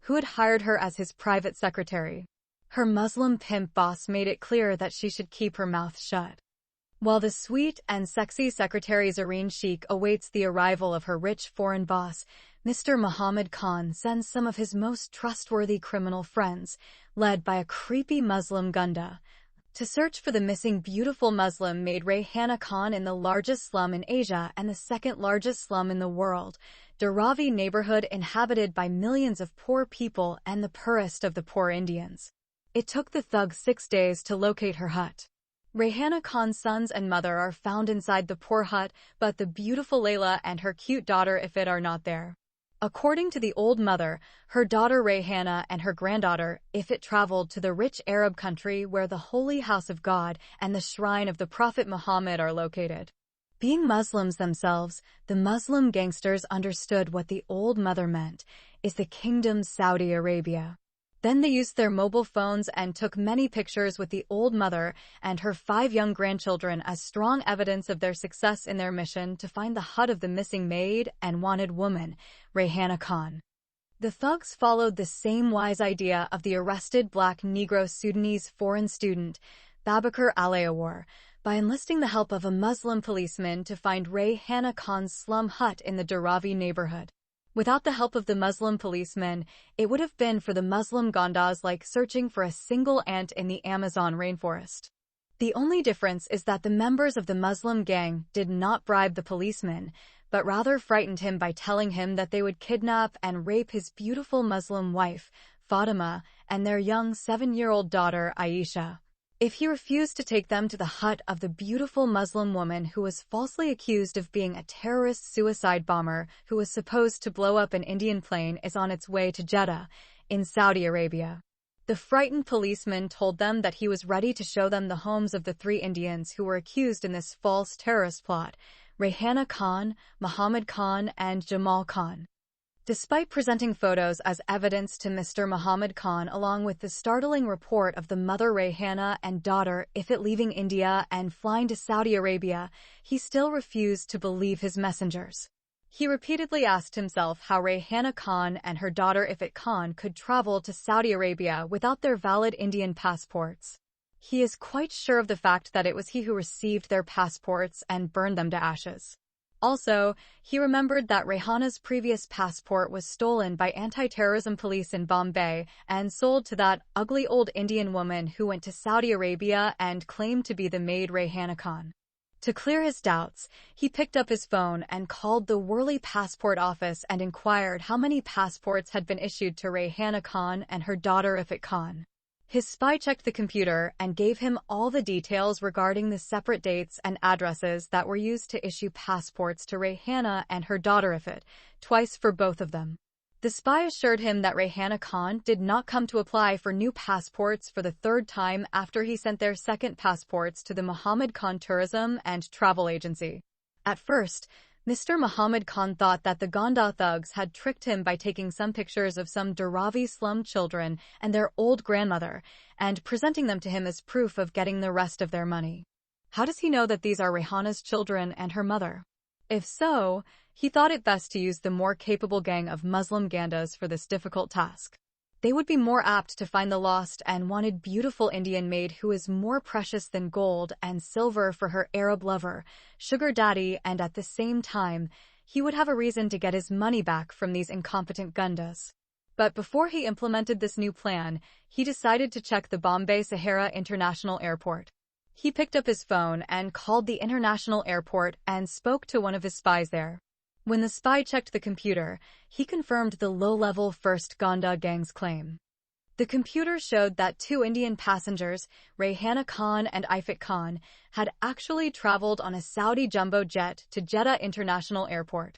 Speaker 1: who had hired her as his private secretary. Her Muslim pimp boss made it clear that she should keep her mouth shut. While the sweet and sexy secretary Zareen Sheikh awaits the arrival of her rich foreign boss, Mr. Muhammad Khan sends some of his most trustworthy criminal friends, led by a creepy Muslim Gunda, to search for the missing beautiful Muslim maid Rayhana Khan in the largest slum in Asia and the second largest slum in the world, Dharavi neighborhood inhabited by millions of poor people and the poorest of the poor Indians. It took the thugs 6 days to locate her hut. Rayhana Khan's sons and mother are found inside the poor hut, but the beautiful Layla and her cute daughter Ifit are not there. According to the old mother, her daughter Rayhana and her granddaughter Ifit traveled to the rich Arab country where the holy house of God and the shrine of the Prophet Muhammad are located. Being Muslims themselves, the Muslim gangsters understood what the old mother meant is the kingdom Saudi Arabia. Then they used their mobile phones and took many pictures with the old mother and her 5 young grandchildren as strong evidence of their success in their mission to find the hut of the missing maid and wanted woman, Rayhana Khan. The thugs followed the same wise idea of the arrested black Negro Sudanese foreign student, Babakar Alayawar, by enlisting the help of a Muslim policeman to find Rayhana Khan's slum hut in the Dharavi neighborhood. Without the help of the Muslim policemen, it would have been for the Muslim Gondas like searching for a single ant in the Amazon rainforest. The only difference is that the members of the Muslim gang did not bribe the policeman, but rather frightened him by telling him that they would kidnap and rape his beautiful Muslim wife, Fatima, and their young 7-year-old daughter, Aisha. If he refused to take them to the hut of the beautiful Muslim woman who was falsely accused of being a terrorist suicide bomber who was supposed to blow up an Indian plane is on its way to Jeddah, in Saudi Arabia. The frightened policeman told them that he was ready to show them the homes of the 3 Indians who were accused in this false terrorist plot, Rayhana Khan, Muhammad Khan, and Jamal Khan. Despite presenting photos as evidence to Mr. Muhammad Khan along with the startling report of the mother Rayhana and daughter Ifit leaving India and flying to Saudi Arabia, he still refused to believe his messengers. He repeatedly asked himself how Rayhana Khan and her daughter Ifit Khan could travel to Saudi Arabia without their valid Indian passports. He is quite sure of the fact that it was he who received their passports and burned them to ashes. Also, he remembered that Rayhana's previous passport was stolen by anti-terrorism police in Bombay and sold to that ugly old Indian woman who went to Saudi Arabia and claimed to be the maid Rayhana Khan. To clear his doubts, he picked up his phone and called the Worli passport office and inquired how many passports had been issued to Rayhana Khan and her daughter Ifit Khan. His spy checked the computer and gave him all the details regarding the separate dates and addresses that were used to issue passports to Rayhana and her daughter Ifit, twice for both of them. The spy assured him that Rayhana Khan did not come to apply for new passports for the 3rd time after he sent their second passports to the Muhammad Khan Tourism and Travel Agency. At first, Mr. Muhammad Khan thought that the Gonda thugs had tricked him by taking some pictures of some Dharavi slum children and their old grandmother and presenting them to him as proof of getting the rest of their money. How does he know that these are Rayhana's children and her mother? If so, he thought it best to use the more capable gang of Muslim Gandas for this difficult task. They would be more apt to find the lost and wanted beautiful Indian maid who is more precious than gold and silver for her Arab lover, Sugar Daddy, and at the same time, he would have a reason to get his money back from these incompetent Gundas. But before he implemented this new plan, he decided to check the Bombay Sahara International Airport. He picked up his phone and called the international airport and spoke to one of his spies there. When the spy checked the computer, he confirmed the low-level First Ganda gang's claim. The computer showed that 2 Indian passengers, Rayhana Khan and Ifat Khan, had actually traveled on a Saudi jumbo jet to Jeddah International Airport.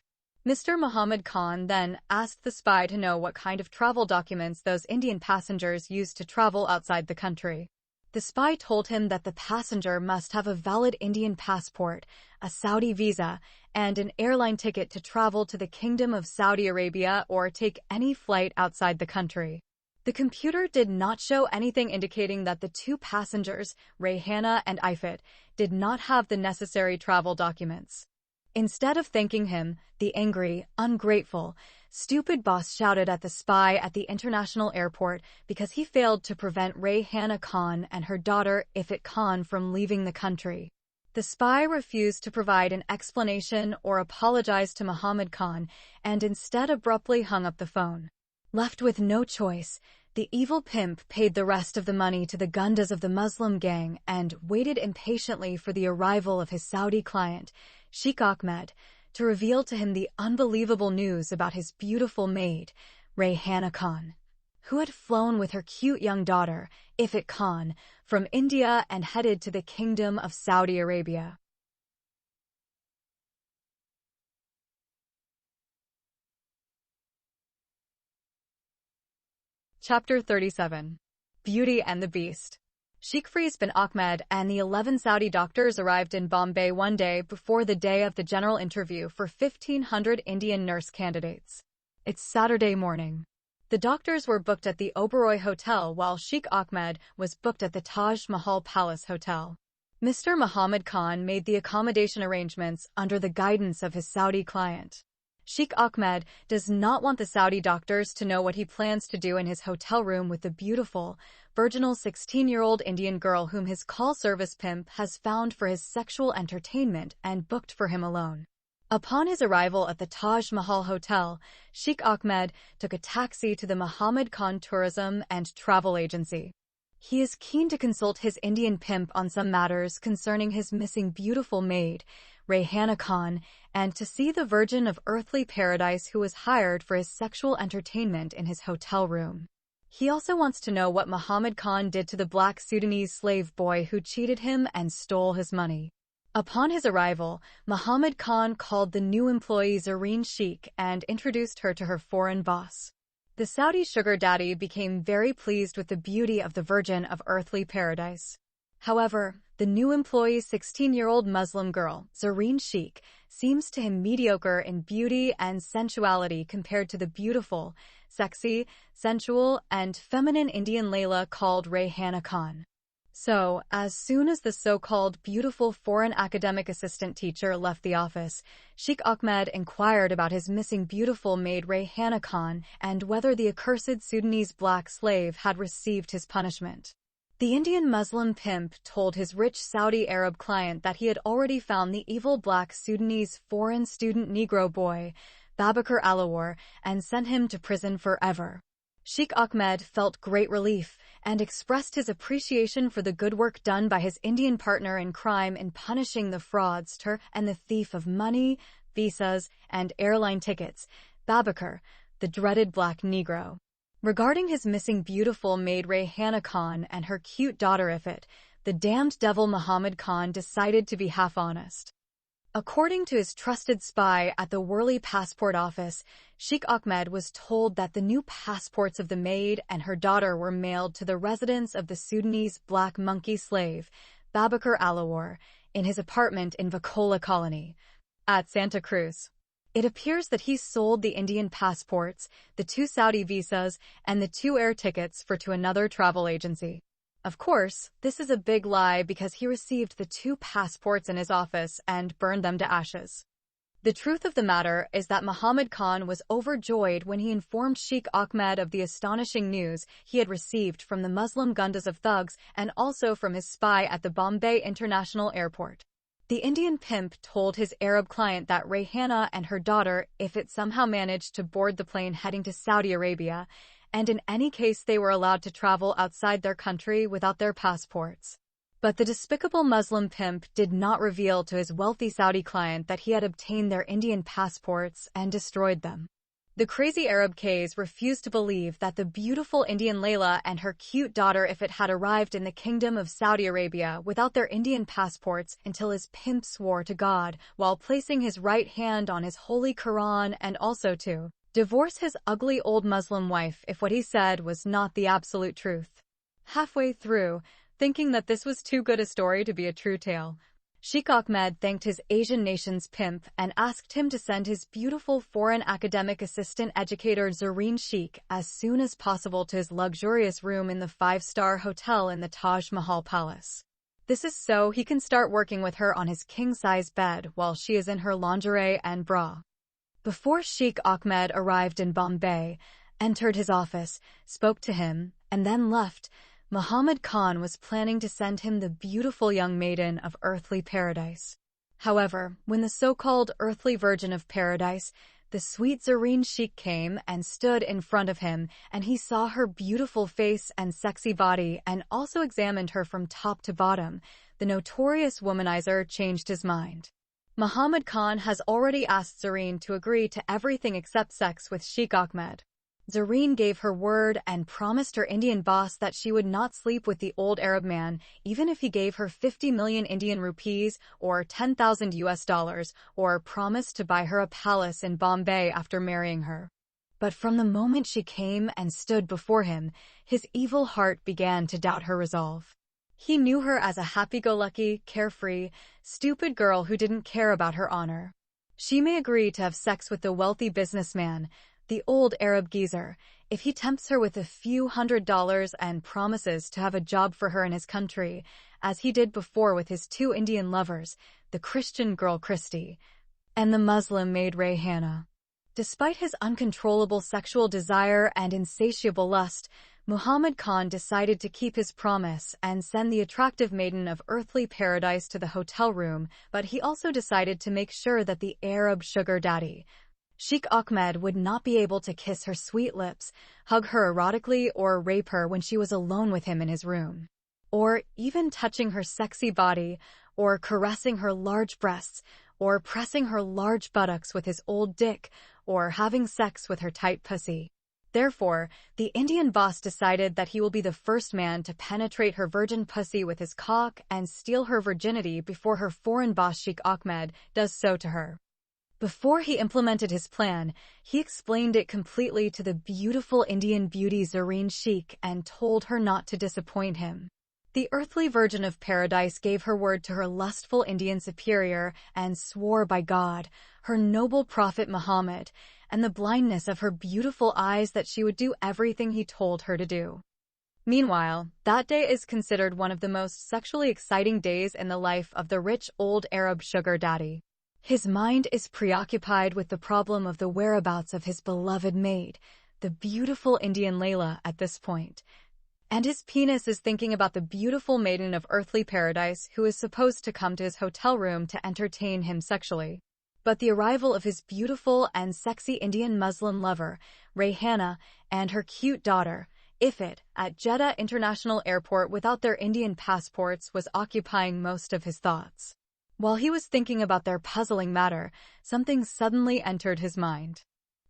Speaker 1: Mr. Muhammad Khan then asked the spy to know what kind of travel documents those Indian passengers used to travel outside the country. The spy told him that the passenger must have a valid Indian passport, a Saudi visa, and an airline ticket to travel to the Kingdom of Saudi Arabia or take any flight outside the country. The computer did not show anything indicating that the 2 passengers, Rayhana and Ifat, did not have the necessary travel documents. Instead of thanking him, the angry, ungrateful, stupid boss shouted at the spy at the international airport because he failed to prevent Rayhana Khan and her daughter Ifat Khan from leaving the country. The spy refused to provide an explanation or apologize to Muhammad Khan and instead abruptly hung up the phone. Left with no choice, the evil pimp paid the rest of the money to the Gundas of the Muslim gang and waited impatiently for the arrival of his Saudi client, Sheikh Ahmed, to reveal to him the unbelievable news about his beautiful maid, Rayhana Khan, who had flown with her cute young daughter, Ifat Khan, from India and headed to the Kingdom of Saudi Arabia. Chapter 37. Beauty and the Beast. Sheikh Faiz bin Ahmed and the 11 Saudi doctors arrived in Bombay one day before the day of the general interview for 1,500 Indian nurse candidates. It's Saturday morning. The doctors were booked at the Oberoi Hotel while Sheikh Ahmed was booked at the Taj Mahal Palace Hotel. Mr. Muhammad Khan made the accommodation arrangements under the guidance of his Saudi client. Sheikh Ahmed does not want the Saudi doctors to know what he plans to do in his hotel room with the beautiful, virginal 16-year-old Indian girl whom his call service pimp has found for his sexual entertainment and booked for him alone. Upon his arrival at the Taj Mahal Hotel, Sheikh Ahmed took a taxi to the Muhammad Khan Tourism and Travel Agency. He is keen to consult his Indian pimp on some matters concerning his missing beautiful maid, Rayhana Khan, and to see the Virgin of Earthly Paradise who was hired for his sexual entertainment in his hotel room. He also wants to know what Muhammad Khan did to the black Sudanese slave boy who cheated him and stole his money. Upon his arrival, Muhammad Khan called the new employee Zareen Sheikh and introduced her to her foreign boss. The Saudi sugar daddy became very pleased with the beauty of the Virgin of Earthly Paradise. However, the new employee's 16-year-old Muslim girl, Zareen Sheikh, seems to him mediocre in beauty and sensuality compared to the beautiful, sexy, sensual, and feminine Indian Layla called Rayhana Khan. So, as soon as the so-called beautiful foreign academic assistant teacher left the office, Sheikh Ahmed inquired about his missing beautiful maid Rayhana Khan and whether the accursed Sudanese black slave had received his punishment. The Indian Muslim pimp told his rich Saudi Arab client that he had already found the evil black Sudanese foreign student Negro boy, Babakar Alawar, and sent him to prison forever. Sheikh Ahmed felt great relief and expressed his appreciation for the good work done by his Indian partner in crime in punishing the fraudster and the thief of money, visas, and airline tickets, Babakar, the dreaded black Negro. Regarding his missing beautiful maid Rayhana Khan and her cute daughter Ifat, the damned devil Muhammad Khan decided to be half honest. According to his trusted spy at the Worli passport office, Sheikh Ahmed was told that the new passports of the maid and her daughter were mailed to the residence of the Sudanese black monkey slave, Babakar Alawar, in his apartment in Vacola Colony, at Santa Cruz. It appears that he sold the Indian passports, the 2 Saudi visas, and the 2 air tickets to another travel agency. Of course, this is a big lie because he received the 2 passports in his office and burned them to ashes. The truth of the matter is that Muhammad Khan was overjoyed when he informed Sheikh Ahmed of the astonishing news he had received from the Muslim Gundas of thugs and also from his spy at the Bombay International Airport. The Indian pimp told his Arab client that Rayhana and her daughter, if it somehow managed to board the plane heading to Saudi Arabia, and in any case they were allowed to travel outside their country without their passports. But the despicable Muslim pimp did not reveal to his wealthy Saudi client that he had obtained their Indian passports and destroyed them. The crazy Arab Kays refused to believe that the beautiful Indian Layla and her cute daughter if it had arrived in the kingdom of Saudi Arabia without their Indian passports until his pimp swore to God while placing his right hand on his holy Quran and also to divorce his ugly old Muslim wife if what he said was not the absolute truth. Halfway through, thinking that this was too good a story to be a true tale, Sheikh Ahmed thanked his Asian nation's pimp and asked him to send his beautiful foreign academic assistant educator Zareen Sheikh as soon as possible to his luxurious room in the 5-star hotel in the Taj Mahal Palace. This is so he can start working with her on his king-size bed while she is in her lingerie and bra. Before Sheikh Ahmed arrived in Bombay, entered his office, spoke to him, and then left, Muhammad Khan was planning to send him the beautiful young maiden of earthly paradise. However, when the so-called earthly virgin of paradise, the sweet Zareen Sheikh came and stood in front of him, and he saw her beautiful face and sexy body and also examined her from top to bottom, the notorious womanizer changed his mind. Muhammad Khan has already asked Zareen to agree to everything except sex with Sheikh Ahmed. Zareen gave her word and promised her Indian boss that she would not sleep with the old Arab man, even if he gave her 50 million Indian rupees or 10,000 US dollars, or promised to buy her a palace in Bombay after marrying her. But from the moment she came and stood before him, his evil heart began to doubt her resolve. He knew her as a happy-go-lucky, carefree, stupid girl who didn't care about her honor. She may agree to have sex with the wealthy businessman, the old Arab geezer, if he tempts her with a few $100s and promises to have a job for her in his country, as he did before with his 2 Indian lovers, the Christian girl Christy and the Muslim maid Rayhana. Despite his uncontrollable sexual desire and insatiable lust, Muhammad Khan decided to keep his promise and send the attractive maiden of earthly paradise to the hotel room, but he also decided to make sure that the Arab sugar daddy, Sheikh Ahmed, would not be able to kiss her sweet lips, hug her erotically, or rape her when she was alone with him in his room. Or even touching her sexy body, or caressing her large breasts, or pressing her large buttocks with his old dick, or having sex with her tight pussy. Therefore, the Indian boss decided that he will be the first man to penetrate her virgin pussy with his cock and steal her virginity before her foreign boss Sheikh Ahmed does so to her. Before he implemented his plan, he explained it completely to the beautiful Indian beauty Zareen Sheikh and told her not to disappoint him. The earthly virgin of paradise gave her word to her lustful Indian superior and swore by God, her noble prophet Muhammad, and the blindness of her beautiful eyes that she would do everything he told her to do. Meanwhile, that day is considered one of the most sexually exciting days in the life of the rich old Arab sugar daddy. His mind is preoccupied with the problem of the whereabouts of his beloved maid, the beautiful Indian Layla, at this point. And his penis is thinking about the beautiful maiden of earthly paradise who is supposed to come to his hotel room to entertain him sexually. But the arrival of his beautiful and sexy Indian Muslim lover, Rayhana, and her cute daughter, Ifit, at Jeddah International Airport without their Indian passports was occupying most of his thoughts. While he was thinking about their puzzling matter, something suddenly entered his mind.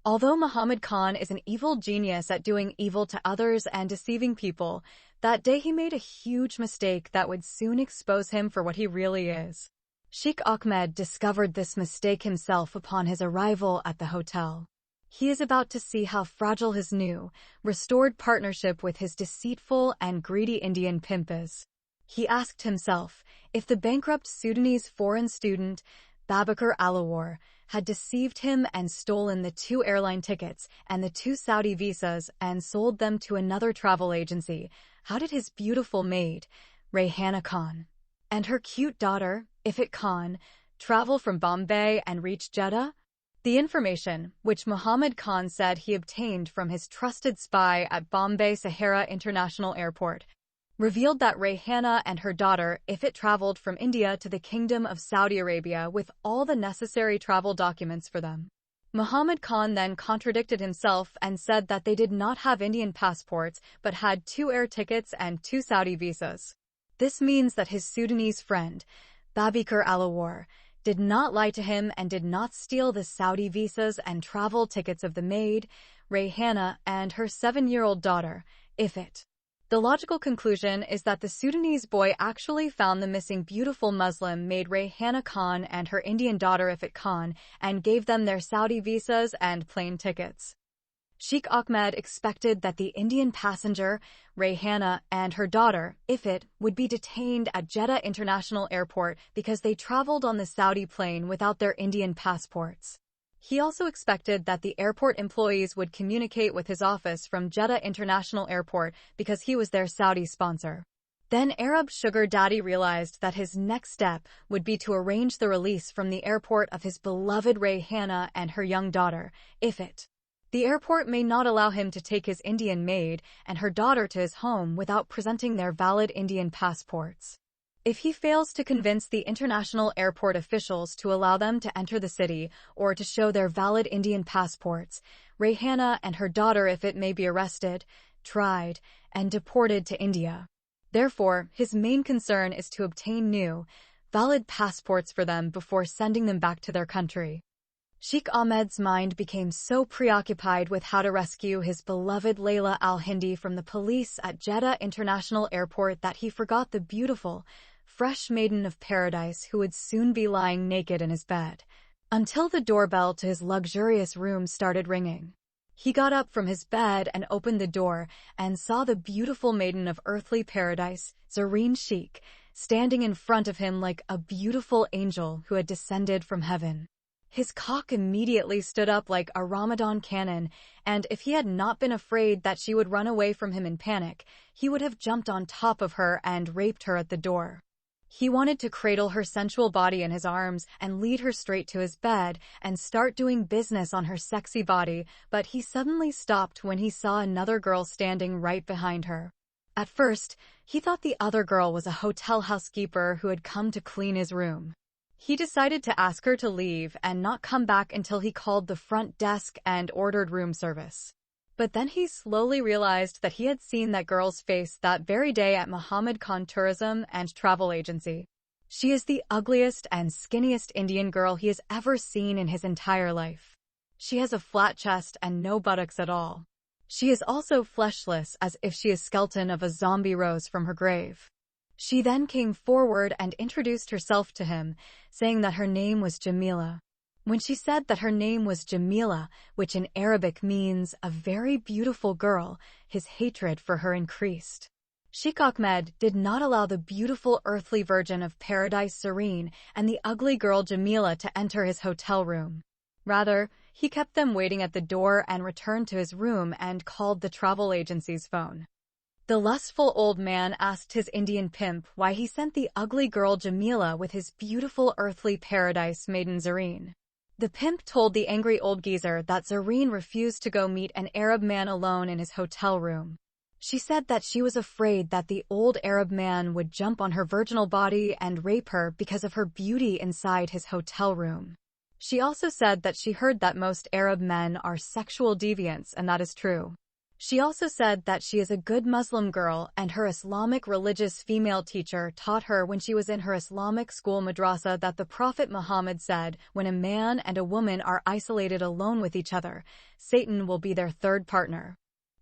Speaker 1: Although Muhammad Khan is an evil genius at doing evil to others and deceiving people, that day he made a huge mistake that would soon expose him for what he really is. Sheikh Ahmed discovered this mistake himself upon his arrival at the hotel. He is about to see how fragile his new, restored partnership with his deceitful and greedy Indian pimp is. He asked himself if the bankrupt Sudanese foreign student, Babakar Alawar, had deceived him and stolen the 2 airline tickets and the 2 Saudi visas and sold them to another travel agency, how did his beautiful maid, Rayhana Khan, and her cute daughter, Ifit Khan, travel from Bombay and reach Jeddah? The information, which Muhammad Khan said he obtained from his trusted spy at Bombay Sahara International Airport, revealed that Rayhana and her daughter Ifit traveled from India to the Kingdom of Saudi Arabia with all the necessary travel documents for them. Muhammad Khan then contradicted himself and said that they did not have Indian passports but had 2 air tickets and 2 Saudi visas. This means that his Sudanese friend, Babikar Alawar, did not lie to him and did not steal the Saudi visas and travel tickets of the maid, Rayhana, and her 7-year-old daughter, Ifit. The logical conclusion is that the Sudanese boy actually found the missing beautiful Muslim maid Rayhana Khan and her Indian daughter Ifit Khan and gave them their Saudi visas and plane tickets. Sheikh Ahmed expected that the Indian passenger, Rayhana, and her daughter, Ifit, would be detained at Jeddah International Airport because they traveled on the Saudi plane without their Indian passports. He also expected that the airport employees would communicate with his office from Jeddah International Airport because he was their Saudi sponsor. Then Arab sugar daddy realized that his next step would be to arrange the release from the airport of his beloved Rayhana and her young daughter, Ifit. The airport may not allow him to take his Indian maid and her daughter to his home without presenting their valid Indian passports. If he fails to convince the international airport officials to allow them to enter the city or to show their valid Indian passports, Rayhana and her daughter Ifit may be arrested, tried, and deported to India. Therefore, his main concern is to obtain new, valid passports for them before sending them back to their country. Sheikh Ahmed's mind became so preoccupied with how to rescue his beloved Layla al-Hindi from the police at Jeddah International Airport that he forgot the beautiful, fresh maiden of paradise who would soon be lying naked in his bed, until the doorbell to his luxurious room started ringing. He got up from his bed and opened the door and saw the beautiful maiden of earthly paradise, Zareen Sheikh, standing in front of him like a beautiful angel who had descended from heaven. His cock immediately stood up like a Ramadan cannon, and if he had not been afraid that she would run away from him in panic, he would have jumped on top of her and raped her at the door. He wanted to cradle her sensual body in his arms and lead her straight to his bed and start doing business on her sexy body, but he suddenly stopped when he saw another girl standing right behind her. At first, he thought the other girl was a hotel housekeeper who had come to clean his room. He decided to ask her to leave and not come back until he called the front desk and ordered room service. But then he slowly realized that he had seen that girl's face that very day at Muhammad Khan Tourism and Travel Agency. She is the ugliest and skinniest Indian girl he has ever seen in his entire life. She has a flat chest and no buttocks at all. She is also fleshless, as if she is skeleton of a zombie rose from her grave. She then came forward and introduced herself to him, saying that her name was Jamila. When she said that her name was Jamila, which in Arabic means a very beautiful girl, his hatred for her increased. Sheikh Ahmed did not allow the beautiful earthly virgin of paradise Zareen and the ugly girl Jamila to enter his hotel room. Rather, he kept them waiting at the door and returned to his room and called the travel agency's phone. The lustful old man asked his Indian pimp why he sent the ugly girl Jamila with his beautiful earthly paradise maiden Zareen. The pimp told the angry old geezer that Zareen refused to go meet an Arab man alone in his hotel room. She said that she was afraid that the old Arab man would jump on her virginal body and rape her because of her beauty inside his hotel room. She also said that she heard that most Arab men are sexual deviants, and that is true. She also said that she is a good Muslim girl and her Islamic religious female teacher taught her when she was in her Islamic school madrasa that the Prophet Muhammad said, when a man and a woman are isolated alone with each other, Satan will be their third partner.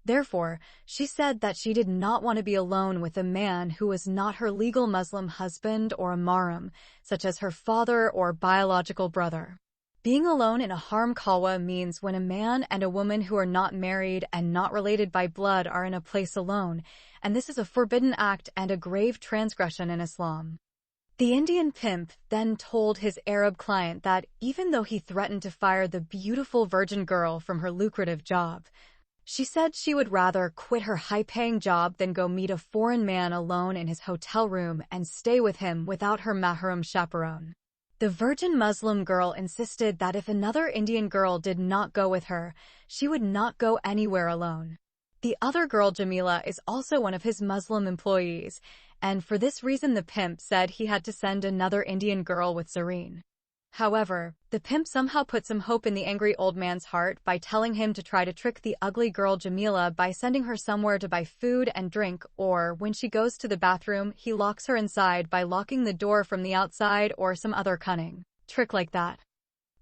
Speaker 1: Therefore, she said that she did not want to be alone with a man who was not her legal Muslim husband or a mahram, such as her father or biological brother. Being alone in a haram khalwa means when a man and a woman who are not married and not related by blood are in a place alone, and this is a forbidden act and a grave transgression in Islam. The Indian pimp then told his Arab client that even though he threatened to fire the beautiful virgin girl from her lucrative job, she said she would rather quit her high-paying job than go meet a foreign man alone in his hotel room and stay with him without her mahram chaperone. The virgin Muslim girl insisted that if another Indian girl did not go with her, she would not go anywhere alone. The other girl, Jamila, is also one of his Muslim employees, and for this reason the pimp said he had to send another Indian girl with Zareen. However, the pimp somehow put some hope in the angry old man's heart by telling him to try to trick the ugly girl Jamila by sending her somewhere to buy food and drink, or when she goes to the bathroom, he locks her inside by locking the door from the outside or some other cunning trick like that.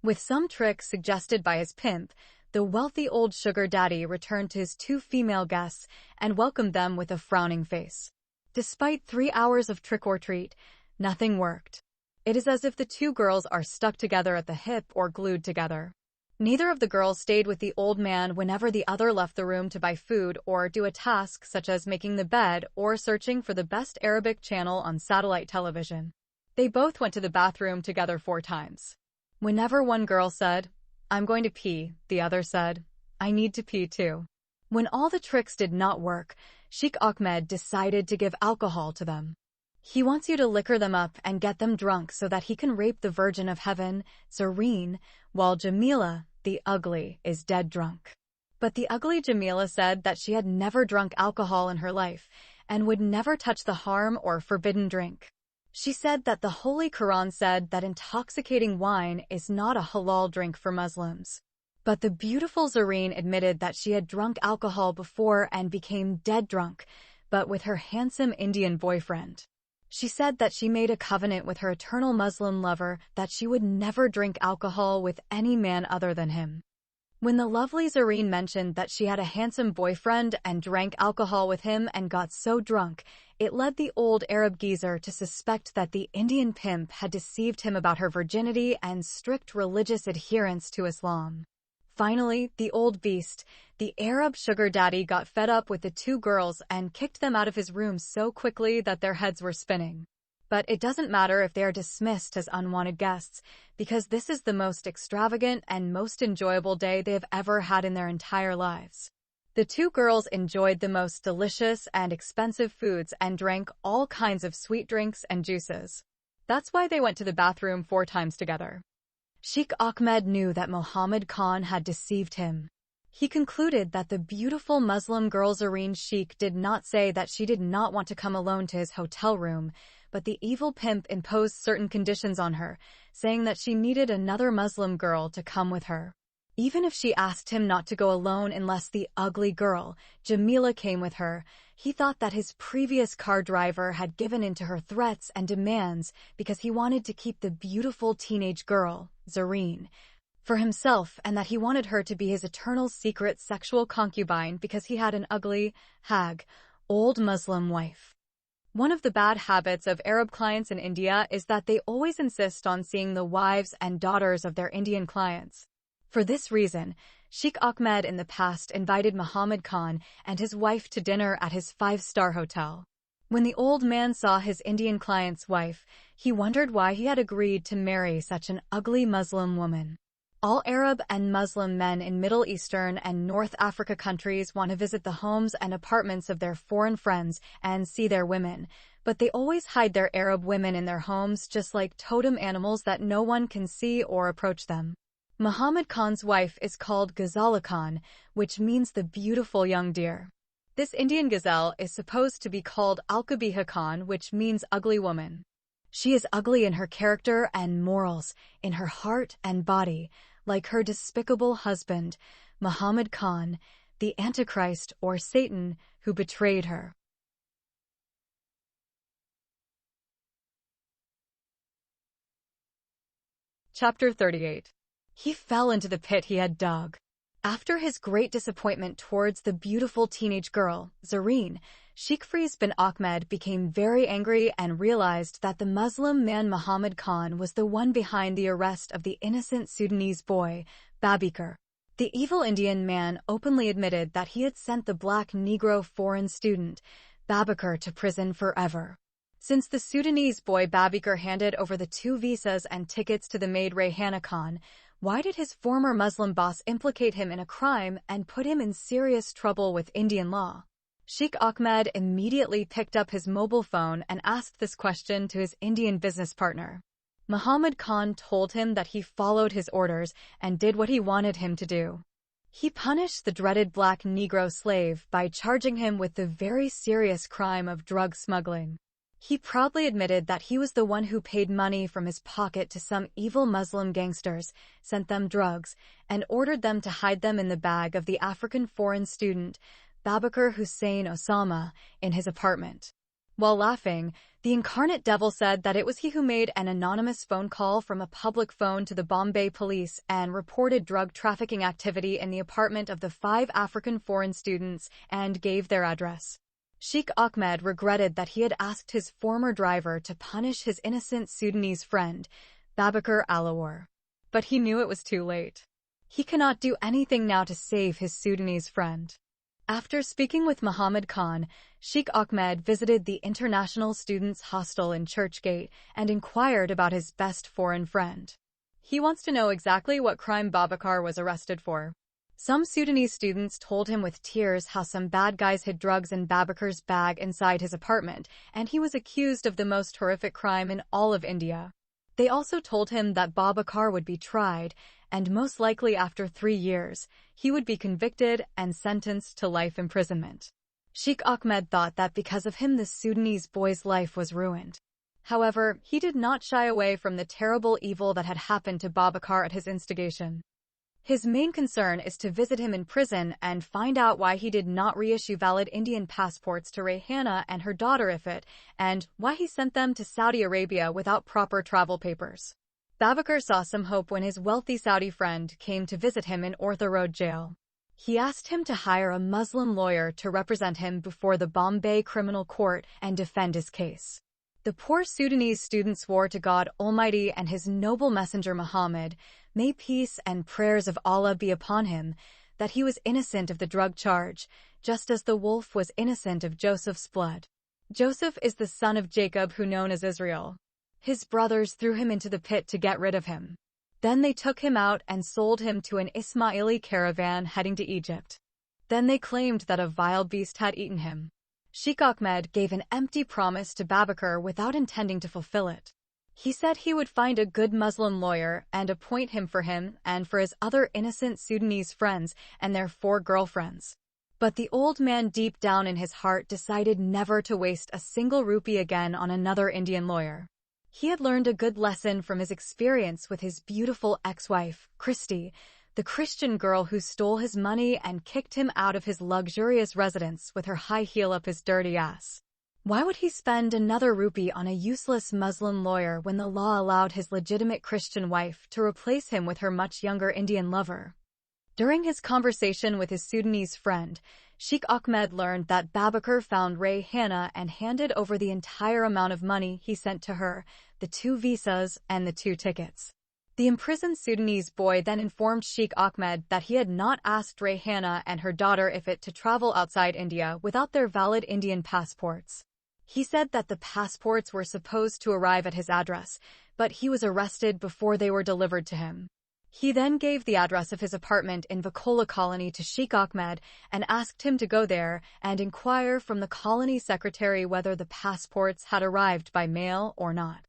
Speaker 1: With some tricks suggested by his pimp, the wealthy old sugar daddy returned to his two female guests and welcomed them with a frowning face. Despite 3 hours of trick or treat, nothing worked. It is as if the two girls are stuck together at the hip or glued together. Neither of the girls stayed with the old man whenever the other left the room to buy food or do a task such as making the bed or searching for the best Arabic channel on satellite television. They both went to the bathroom together 4 times. Whenever one girl said, "I'm going to pee," the other said, "I need to pee too." When all the tricks did not work, Sheikh Ahmed decided to give alcohol to them. He wants you to liquor them up and get them drunk so that he can rape the Virgin of Heaven, Zareen, while Jamila, the ugly, is dead drunk. But the ugly Jamila said that she had never drunk alcohol in her life and would never touch the haram or forbidden drink. She said that the Holy Quran said that intoxicating wine is not a halal drink for Muslims. But the beautiful Zareen admitted that she had drunk alcohol before and became dead drunk, but with her handsome Indian boyfriend. She said that she made a covenant with her eternal Muslim lover that she would never drink alcohol with any man other than him. When the lovely Zareen mentioned that she had a handsome boyfriend and drank alcohol with him and got so drunk, it led the old Arab geezer to suspect that the Indian pimp had deceived him about her virginity and strict religious adherence to Islam. Finally, the old beast, the Arab sugar daddy, got fed up with the two girls and kicked them out of his room so quickly that their heads were spinning. But it doesn't matter if they are dismissed as unwanted guests, because this is the most extravagant and most enjoyable day they have ever had in their entire lives. The two girls enjoyed the most delicious and expensive foods and drank all kinds of sweet drinks and juices. That's why they went to the bathroom 4 times together. Sheikh Ahmed knew that Muhammad Khan had deceived him. He concluded that the beautiful Muslim girl Zareen Sheikh did not say that she did not want to come alone to his hotel room, but the evil pimp imposed certain conditions on her, saying that she needed another Muslim girl to come with her. Even if she asked him not to go alone unless the ugly girl, Jamila, came with her, he thought that his previous car driver had given in to her threats and demands because he wanted to keep the beautiful teenage girl, Zareen, for himself, and that he wanted her to be his eternal secret sexual concubine because he had an ugly, hag, old Muslim wife. One of the bad habits of Arab clients in India is that they always insist on seeing the wives and daughters of their Indian clients. For this reason, Sheikh Ahmed in the past invited Muhammad Khan and his wife to dinner at his 5-star hotel. When the old man saw his Indian client's wife, he wondered why he had agreed to marry such an ugly Muslim woman. All Arab and Muslim men in Middle Eastern and North Africa countries want to visit the homes and apartments of their foreign friends and see their women, but they always hide their Arab women in their homes just like totem animals that no one can see or approach them. Muhammad Khan's wife is called Ghazala Khan, which means the beautiful young deer. This Indian gazelle is supposed to be called Al-Qabiha Khan, which means ugly woman. She is ugly in her character and morals, in her heart and body, like her despicable husband, Muhammad Khan, the Antichrist or Satan, who betrayed her. Chapter 38. He fell into the pit he had dug. After his great disappointment towards the beautiful teenage girl, Zareen, Sheikh Firoz bin Ahmed became very angry and realized that the Muslim man Muhammad Khan was the one behind the arrest of the innocent Sudanese boy, Babikar. The evil Indian man openly admitted that he had sent the black Negro foreign student, Babikar, to prison forever. Since the Sudanese boy Babikar handed over the 2 visas and tickets to the maid Rayhana Khan, why did his former Muslim boss implicate him in a crime and put him in serious trouble with Indian law? Sheikh Ahmed immediately picked up his mobile phone and asked this question to his Indian business partner. Muhammad Khan told him that he followed his orders and did what he wanted him to do. He punished the dreaded black Negro slave by charging him with the very serious crime of drug smuggling. He proudly admitted that he was the one who paid money from his pocket to some evil Muslim gangsters, sent them drugs, and ordered them to hide them in the bag of the African foreign student, Babakar Hussein Osama, in his apartment. While laughing, the incarnate devil said that it was he who made an anonymous phone call from a public phone to the Bombay police and reported drug trafficking activity in the apartment of the 5 African foreign students and gave their address. Sheikh Ahmed regretted that he had asked his former driver to punish his innocent Sudanese friend, Babakar Alawar. But he knew it was too late. He cannot do anything now to save his Sudanese friend. After speaking with Muhammad Khan, Sheikh Ahmed visited the International Students' Hostel in Churchgate and inquired about his best foreign friend. He wants to know exactly what crime Babakar was arrested for. Some Sudanese students told him with tears how some bad guys hid drugs in Babakar's bag inside his apartment, and he was accused of the most horrific crime in all of India. They also told him that Babakar would be tried, and most likely after 3 years, he would be convicted and sentenced to life imprisonment. Sheikh Ahmed thought that because of him the Sudanese boy's life was ruined. However, he did not shy away from the terrible evil that had happened to Babakar at his instigation. His main concern is to visit him in prison and find out why he did not reissue valid Indian passports to Rayhana and her daughter Ifat, and why he sent them to Saudi Arabia without proper travel papers. Babakar saw some hope when his wealthy Saudi friend came to visit him in Ortha Road jail. He asked him to hire a Muslim lawyer to represent him before the Bombay Criminal Court and defend his case. The poor Sudanese student swore to God Almighty and his noble messenger Muhammad, may peace and prayers of Allah be upon him, that he was innocent of the drug charge, just as the wolf was innocent of Joseph's blood. Joseph is the son of Jacob, who known as Israel. His brothers threw him into the pit to get rid of him. Then they took him out and sold him to an Ismaili caravan heading to Egypt. Then they claimed that a vile beast had eaten him. Sheikh Ahmed gave an empty promise to Babakar without intending to fulfill it. He said he would find a good Muslim lawyer and appoint him for him and for his other innocent Sudanese friends and their 4 girlfriends. But the old man deep down in his heart decided never to waste a single rupee again on another Indian lawyer. He had learned a good lesson from his experience with his beautiful ex-wife, Christy, the Christian girl who stole his money and kicked him out of his luxurious residence with her high heel up his dirty ass. Why would he spend another rupee on a useless Muslim lawyer when the law allowed his legitimate Christian wife to replace him with her much younger Indian lover? During his conversation with his Sudanese friend, Sheikh Ahmed learned that Babakar found Rayhana and handed over the entire amount of money he sent to her, the 2 visas and the 2 tickets. The imprisoned Sudanese boy then informed Sheikh Ahmed that he had not asked Rayhana and her daughter Ifat to travel outside India without their valid Indian passports. He said that the passports were supposed to arrive at his address, but he was arrested before they were delivered to him. He then gave the address of his apartment in Vakola Colony to Sheikh Ahmed and asked him to go there and inquire from the colony secretary whether the passports had arrived by mail or not.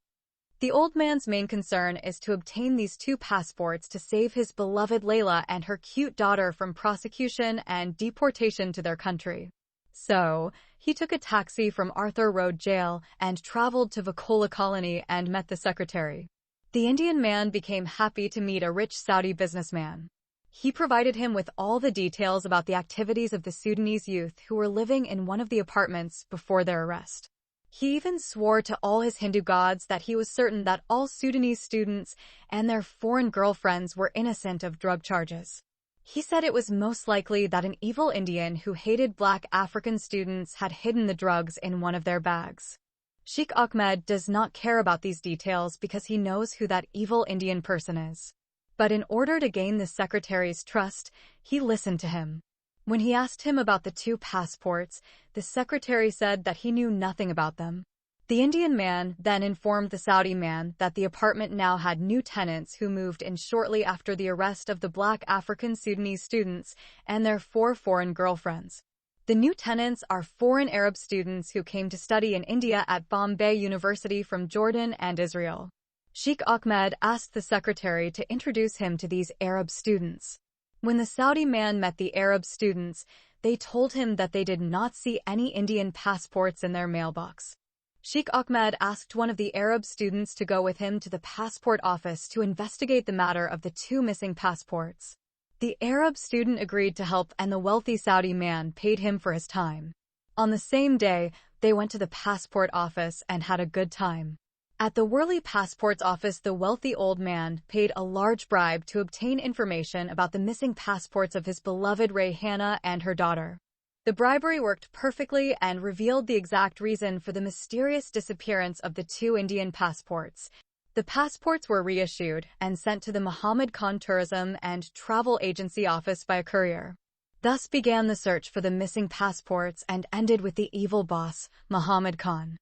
Speaker 1: The old man's main concern is to obtain these 2 passports to save his beloved Layla and her cute daughter from prosecution and deportation to their country. So, he took a taxi from Arthur Road Jail and traveled to Vakola Colony and met the secretary. The Indian man became happy to meet a rich Saudi businessman. He provided him with all the details about the activities of the Sudanese youth who were living in one of the apartments before their arrest. He even swore to all his Hindu gods that he was certain that all Sudanese students and their foreign girlfriends were innocent of drug charges. He said it was most likely that an evil Indian who hated black African students had hidden the drugs in one of their bags. Sheikh Ahmed does not care about these details because he knows who that evil Indian person is. But in order to gain the secretary's trust, he listened to him. When he asked him about the 2 passports, the secretary said that he knew nothing about them. The Indian man then informed the Saudi man that the apartment now had new tenants who moved in shortly after the arrest of the black African Sudanese students and their 4 foreign girlfriends. The new tenants are foreign Arab students who came to study in India at Bombay University from Jordan and Israel. Sheikh Ahmed asked the secretary to introduce him to these Arab students. When the Saudi man met the Arab students, they told him that they did not see any Indian passports in their mailbox. Sheikh Ahmed asked one of the Arab students to go with him to the passport office to investigate the matter of the two missing passports. The Arab student agreed to help, and the wealthy Saudi man paid him for his time. On the same day, they went to the passport office and had a good time. At the Worli Passports office, the wealthy old man paid a large bribe to obtain information about the missing passports of his beloved Rayhana and her daughter. The bribery worked perfectly and revealed the exact reason for the mysterious disappearance of the two Indian passports. The passports were reissued and sent to the Muhammad Khan Tourism and Travel Agency office by a courier. Thus began the search for the missing passports and ended with the evil boss, Muhammad Khan.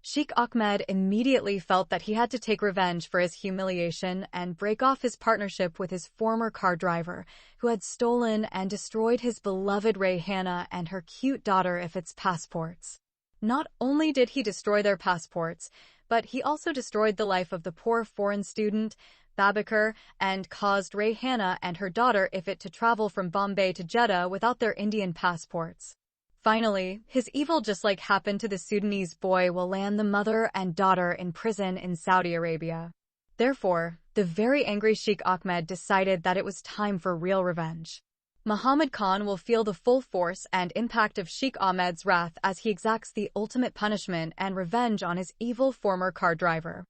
Speaker 1: Sheikh Ahmed immediately felt that he had to take revenge for his humiliation and break off his partnership with his former car driver, who had stolen and destroyed his beloved Rayhana and her cute daughter Ifit's passports. Not only did he destroy their passports, but he also destroyed the life of the poor foreign student, Babakar, and caused Rayhana and her daughter Ifit to travel from Bombay to Jeddah without their Indian passports. Finally, his evil, just like happened to the Sudanese boy, will land the mother and daughter in prison in Saudi Arabia. Therefore, the very angry Sheikh Ahmed decided that it was time for real revenge. Muhammad Khan will feel the full force and impact of Sheikh Ahmed's wrath as he exacts the ultimate punishment and revenge on his evil former car driver.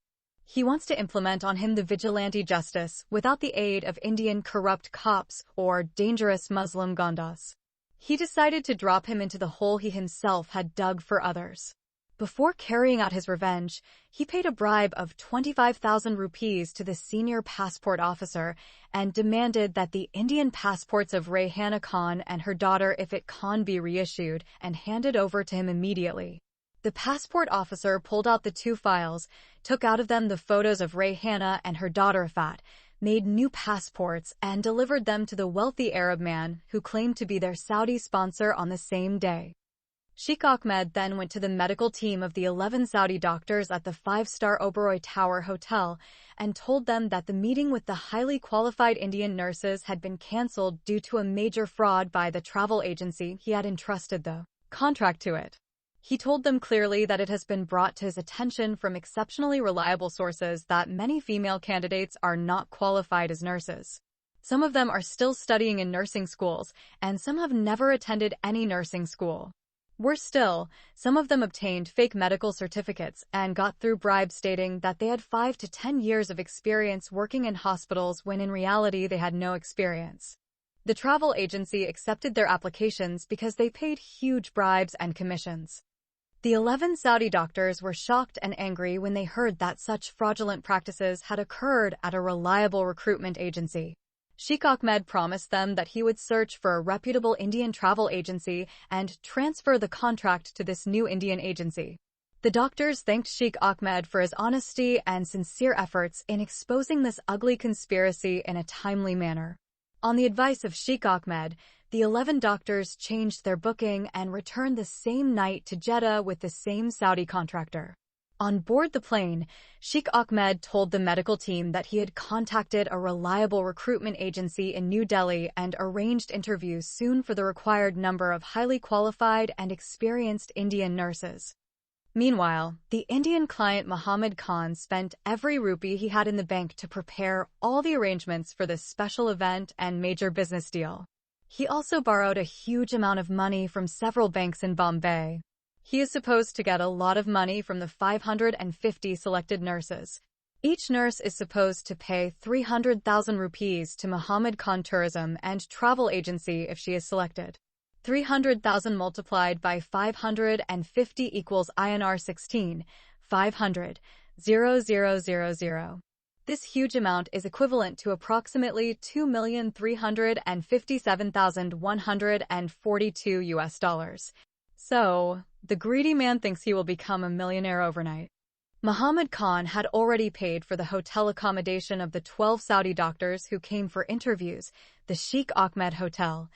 Speaker 1: He wants to implement on him the vigilante justice without the aid of Indian corrupt cops or dangerous Muslim Gondas. He decided to drop him into the hole he himself had dug for others. Before carrying out his revenge, he paid a bribe of 25,000 rupees to the senior passport officer and demanded that the Indian passports of Rayhana Khan and her daughter Ifit Khan be reissued and handed over to him immediately. The passport officer pulled out the two files, took out of them the photos of Rayhana and her daughter Ifat, made new passports, and delivered them to the wealthy Arab man who claimed to be their Saudi sponsor on the same day. Sheikh Ahmed then went to the medical team of the 11 Saudi doctors at the 5-star Oberoi Tower Hotel and told them that the meeting with the highly qualified Indian nurses had been cancelled due to a major fraud by the travel agency he had entrusted the contract to it. He told them clearly that it has been brought to his attention from exceptionally reliable sources that many female candidates are not qualified as nurses. Some of them are still studying in nursing schools, and some have never attended any nursing school. Worse still, some of them obtained fake medical certificates and got through bribes stating that they had 5 to 10 years of experience working in hospitals when in reality they had no experience. The travel agency accepted their applications because they paid huge bribes and commissions. The 11 Saudi doctors were shocked and angry when they heard that such fraudulent practices had occurred at a reliable recruitment agency. Sheikh Ahmed promised them that he would search for a reputable Indian travel agency and transfer the contract to this new Indian agency. The doctors thanked Sheikh Ahmed for his honesty and sincere efforts in exposing this ugly conspiracy in a timely manner. On the advice of Sheikh Ahmed, the 11 doctors changed their booking and returned the same night to Jeddah with the same Saudi contractor. On board the plane, Sheikh Ahmed told the medical team that he had contacted a reliable recruitment agency in New Delhi and arranged interviews soon for the required number of highly qualified and experienced Indian nurses. Meanwhile, the Indian client Muhammad Khan spent every rupee he had in the bank to prepare all the arrangements for this special event and major business deal. He also borrowed a huge amount of money from several banks in Bombay. He is supposed to get a lot of money from the 550 selected nurses. Each nurse is supposed to pay 300,000 rupees to Muhammad Khan Tourism and Travel Agency if she is selected. 300,000 multiplied by 550 equals INR 16, 500, 0000. This huge amount is equivalent to approximately 2,357,142 US dollars. So, the greedy man thinks he will become a millionaire overnight. Muhammad Khan had already paid for the hotel accommodation of the 12 Saudi doctors who came for interviews, the Sheikh Ahmed Hotel,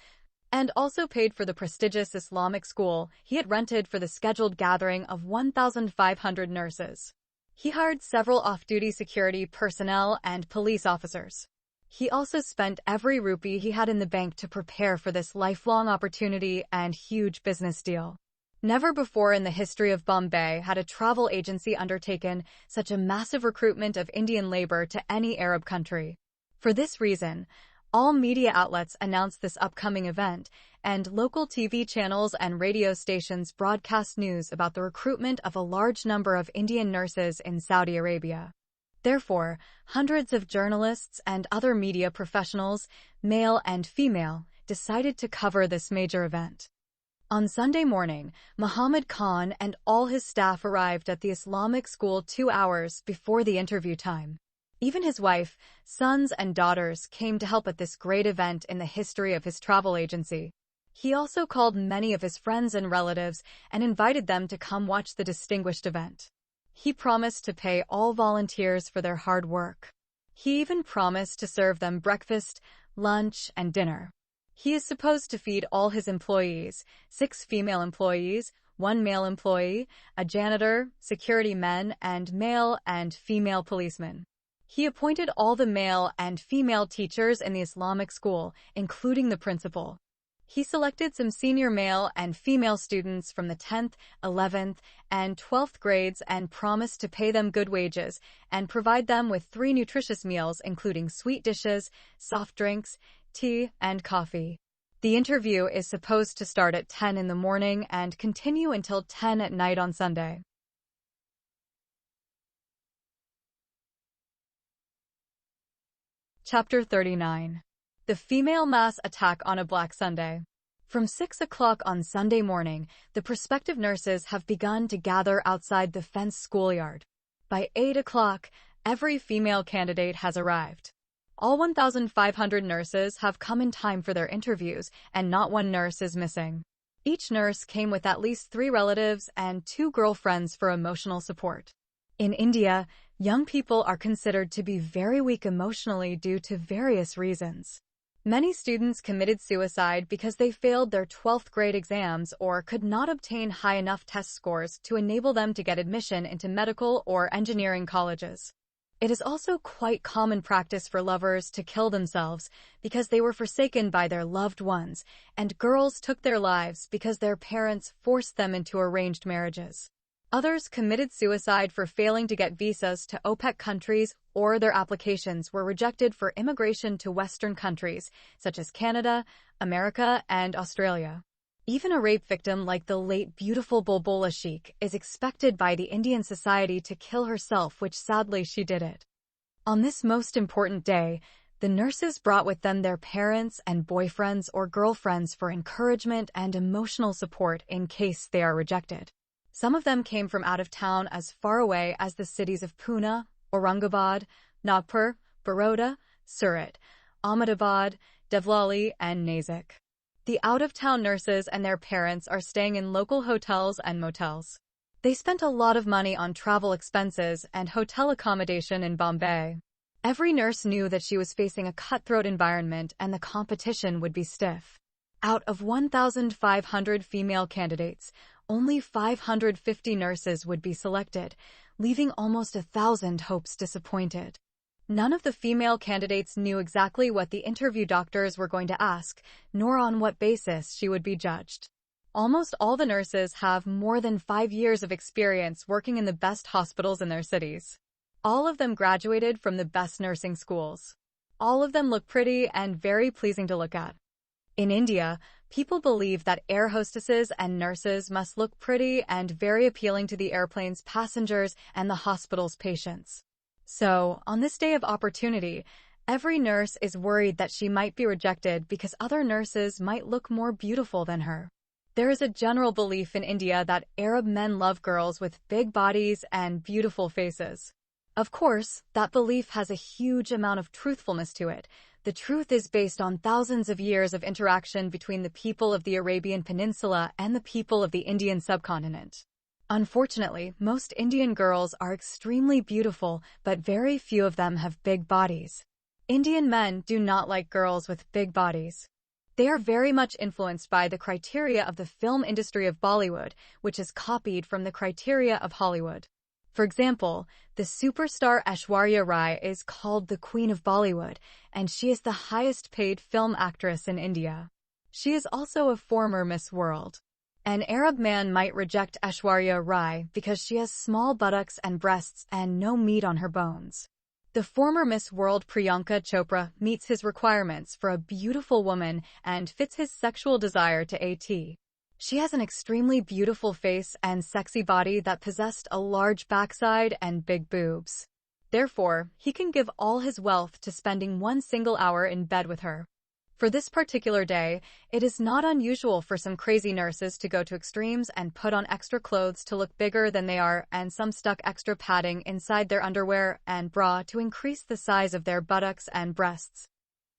Speaker 1: and also paid for the prestigious Islamic school he had rented for the scheduled gathering of 1,500 nurses. He hired several off-duty security personnel and police officers. He also spent every rupee he had in the bank to prepare for this lifelong opportunity and huge business deal. Never before in the history of Bombay had a travel agency undertaken such a massive recruitment of Indian labor to any Arab country. For this reason, all media outlets announced this upcoming event, and local TV channels and radio stations broadcast news about the recruitment of a large number of Indian nurses in Saudi Arabia. Therefore, hundreds of journalists and other media professionals, male and female, decided to cover this major event. On Sunday morning, Muhammad Khan and all his staff arrived at the Islamic school 2 hours before the interview time. Even his wife, sons, and daughters came to help at this great event in the history of his travel agency. He also called many of his friends and relatives and invited them to come watch the distinguished event. He promised to pay all volunteers for their hard work. He even promised to serve them breakfast, lunch, and dinner. He is supposed to feed all his employees, 6 female employees, 1 male employee, a janitor, security men, and male and female policemen. He appointed all the male and female teachers in the Islamic school, including the principal. He selected some senior male and female students from the 10th, 11th, and 12th grades and promised to pay them good wages and provide them with 3 nutritious meals including sweet dishes, soft drinks, tea, and coffee. The interview is supposed to start at 10 in the morning and continue until 10 at night on Sunday. Chapter 39. The Female Mass Attack on a Black Sunday. From 6 o'clock on Sunday morning, the prospective nurses have begun to gather outside the fenced schoolyard. By 8 o'clock, every female candidate has arrived. All 1,500 nurses have come in time for their interviews, and not one nurse is missing. Each nurse came with at least 3 relatives and 2 girlfriends for emotional support. In India, young people are considered to be very weak emotionally due to various reasons. Many students committed suicide because they failed their 12th grade exams or could not obtain high enough test scores to enable them to get admission into medical or engineering colleges. It is also quite common practice for lovers to kill themselves because they were forsaken by their loved ones, and girls took their lives because their parents forced them into arranged marriages. Others committed suicide for failing to get visas to OPEC countries, or their applications were rejected for immigration to Western countries, such as Canada, America, and Australia. Even a rape victim like the late beautiful Bulbula Sheikh is expected by the Indian society to kill herself, which sadly she did it. On this most important day, the nurses brought with them their parents and boyfriends or girlfriends for encouragement and emotional support in case they are rejected. Some of them came from out of town as far away as the cities of Pune, Aurangabad, Nagpur, Baroda, Surat, Ahmedabad, Devlali, and Nashik. The out-of-town nurses and their parents are staying in local hotels and motels. They spent a lot of money on travel expenses and hotel accommodation in Bombay. Every nurse knew that she was facing a cutthroat environment and the competition would be stiff. Out of 1,500 female candidates, only 550 nurses would be selected, leaving almost 1,000 hopes disappointed. None of the female candidates knew exactly what the interview doctors were going to ask, nor on what basis she would be judged. Almost all the nurses have more than 5 years of experience working in the best hospitals in their cities. All of them graduated from the best nursing schools. All of them look pretty and very pleasing to look at. In India, people believe that air hostesses and nurses must look pretty and very appealing to the airplane's passengers and the hospital's patients. So, on this day of opportunity, every nurse is worried that she might be rejected because other nurses might look more beautiful than her. There is a general belief in India that Arab men love girls with big bodies and beautiful faces. Of course, that belief has a huge amount of truthfulness to it. The truth is based on thousands of years of interaction between the people of the Arabian Peninsula and the people of the Indian subcontinent. Unfortunately, most Indian girls are extremely beautiful, but very few of them have big bodies. Indian men do not like girls with big bodies. They are very much influenced by the criteria of the film industry of Bollywood, which is copied from the criteria of Hollywood. For example, the superstar Aishwarya Rai is called the Queen of Bollywood, and she is the highest-paid film actress in India. She is also a former Miss World. An Arab man might reject Aishwarya Rai because she has small buttocks and breasts and no meat on her bones. The former Miss World Priyanka Chopra meets his requirements for a beautiful woman and fits his sexual desire to a.t. She has an extremely beautiful face and sexy body that possessed a large backside and big boobs. Therefore, he can give all his wealth to spending one single hour in bed with her. For this particular day, it is not unusual for some crazy nurses to go to extremes and put on extra clothes to look bigger than they are, and some stuck extra padding inside their underwear and bra to increase the size of their buttocks and breasts.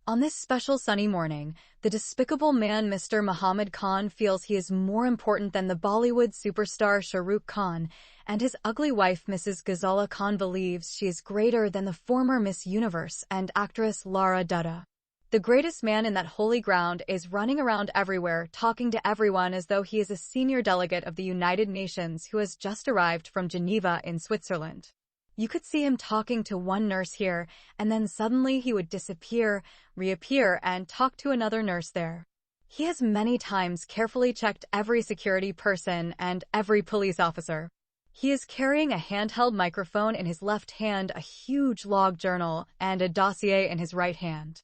Speaker 1: On this special sunny morning, the despicable man Mr. Muhammad Khan feels he is more important than the Bollywood superstar Shah Rukh Khan, and his ugly wife Mrs. Ghazala Khan believes she is greater than the former Miss Universe and actress Lara Dutta. The greatest man in that holy ground is running around everywhere talking to everyone as though he is a senior delegate of the United Nations who has just arrived from Geneva in Switzerland. You could see him talking to one nurse here, and then suddenly he would disappear, reappear, and talk to another nurse there. He has many times carefully checked every security person and every police officer. He is carrying a handheld microphone in his left hand, a huge log journal, and a dossier in his right hand.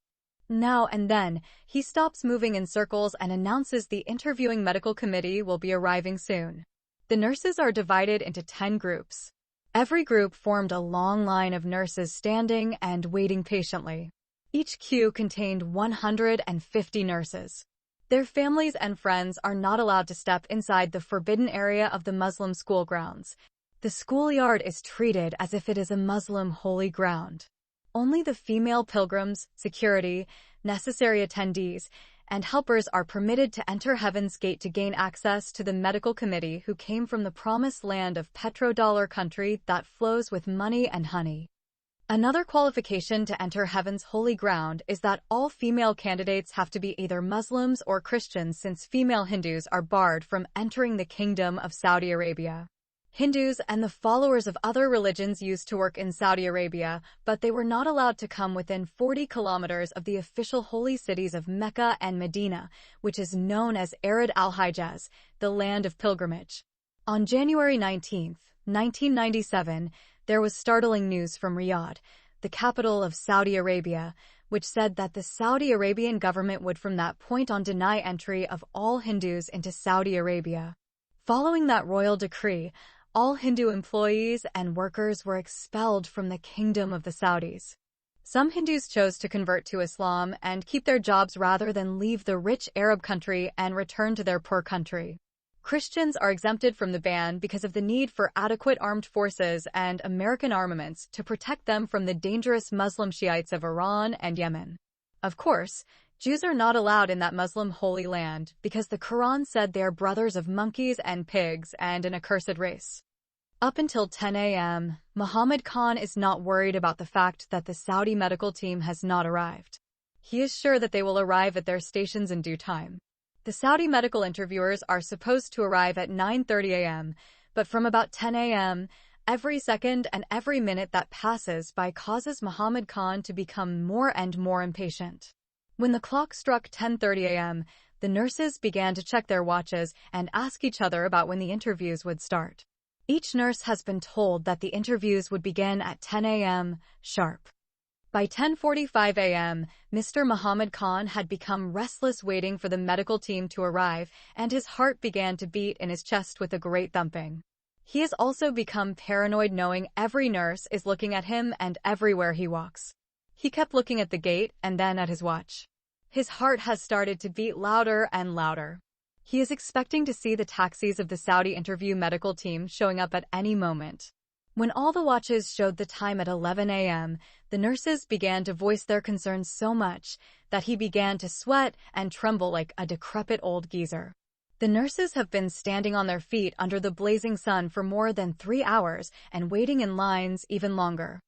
Speaker 1: Now and then, he stops moving in circles and announces the interviewing medical committee will be arriving soon. The nurses are divided into 10 groups. Every group formed a long line of nurses standing and waiting patiently. Each queue contained 150 nurses. Their families and friends are not allowed to step inside the forbidden area of the Muslim school grounds. The schoolyard is treated as if it is a Muslim holy ground. Only the female pilgrims, security, necessary attendees, and helpers are permitted to enter Heaven's Gate to gain access to the medical committee who came from the promised land of petrodollar country that flows with money and honey. Another qualification to enter Heaven's holy ground is that all female candidates have to be either Muslims or Christians, since female Hindus are barred from entering the Kingdom of Saudi Arabia. Hindus and the followers of other religions used to work in Saudi Arabia, but they were not allowed to come within 40 kilometers of the official holy cities of Mecca and Medina, which is known as Ard al-Hijaz, the land of pilgrimage. On January 19, 1997, there was startling news from Riyadh, the capital of Saudi Arabia, which said that the Saudi Arabian government would from that point on deny entry of all Hindus into Saudi Arabia. Following that royal decree, all Hindu employees and workers were expelled from the kingdom of the Saudis. Some Hindus chose to convert to Islam and keep their jobs rather than leave the rich Arab country and return to their poor country. Christians are exempted from the ban because of the need for adequate armed forces and American armaments to protect them from the dangerous Muslim Shiites of Iran and Yemen. Of course, Jews are not allowed in that Muslim holy land because the Quran said they are brothers of monkeys and pigs and an accursed race. Up until 10 a.m., Muhammad Khan is not worried about the fact that the Saudi medical team has not arrived. He is sure that they will arrive at their stations in due time. The Saudi medical interviewers are supposed to arrive at 9:30 a.m., but from about 10 a.m., every second and every minute that passes by causes Muhammad Khan to become more and more impatient. When the clock struck 10:30 a.m., the nurses began to check their watches and ask each other about when the interviews would start. Each nurse has been told that the interviews would begin at 10 a.m. sharp. By 10:45 a.m., Mr. Muhammad Khan had become restless waiting for the medical team to arrive, and his heart began to beat in his chest with a great thumping. He has also become paranoid knowing every nurse is looking at him and everywhere he walks. He kept looking at the gate and then at his watch. His heart has started to beat louder and louder. He is expecting to see the taxis of the Saudi interview medical team showing up at any moment. When all the watches showed the time at 11 a.m., the nurses began to voice their concerns so much that he began to sweat and tremble like a decrepit old geezer. The nurses have been standing on their feet under the blazing sun for more than 3 hours and waiting in lines even longer.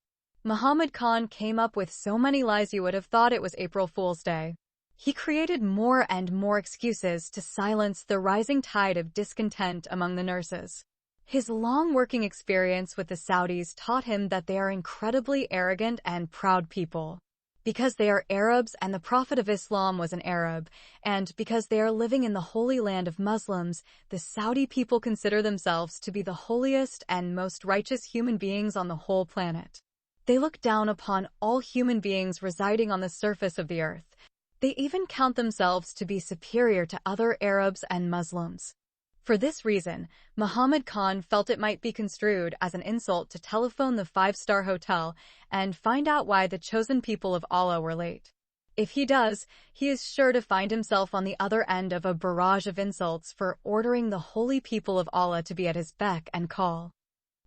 Speaker 1: Muhammad Khan came up with so many lies you would have thought it was April Fool's Day. He created more and more excuses to silence the rising tide of discontent among the nurses. His long working experience with the Saudis taught him that they are incredibly arrogant and proud people. Because they are Arabs and the Prophet of Islam was an Arab, and because they are living in the holy land of Muslims, the Saudi people consider themselves to be the holiest and most righteous human beings on the whole planet. They look down upon all human beings residing on the surface of the earth. They even count themselves to be superior to other Arabs and Muslims. For this reason, Muhammad Khan felt it might be construed as an insult to telephone the five-star hotel and find out why the chosen people of Allah were late. If he does, he is sure to find himself on the other end of a barrage of insults for ordering the holy people of Allah to be at his beck and call.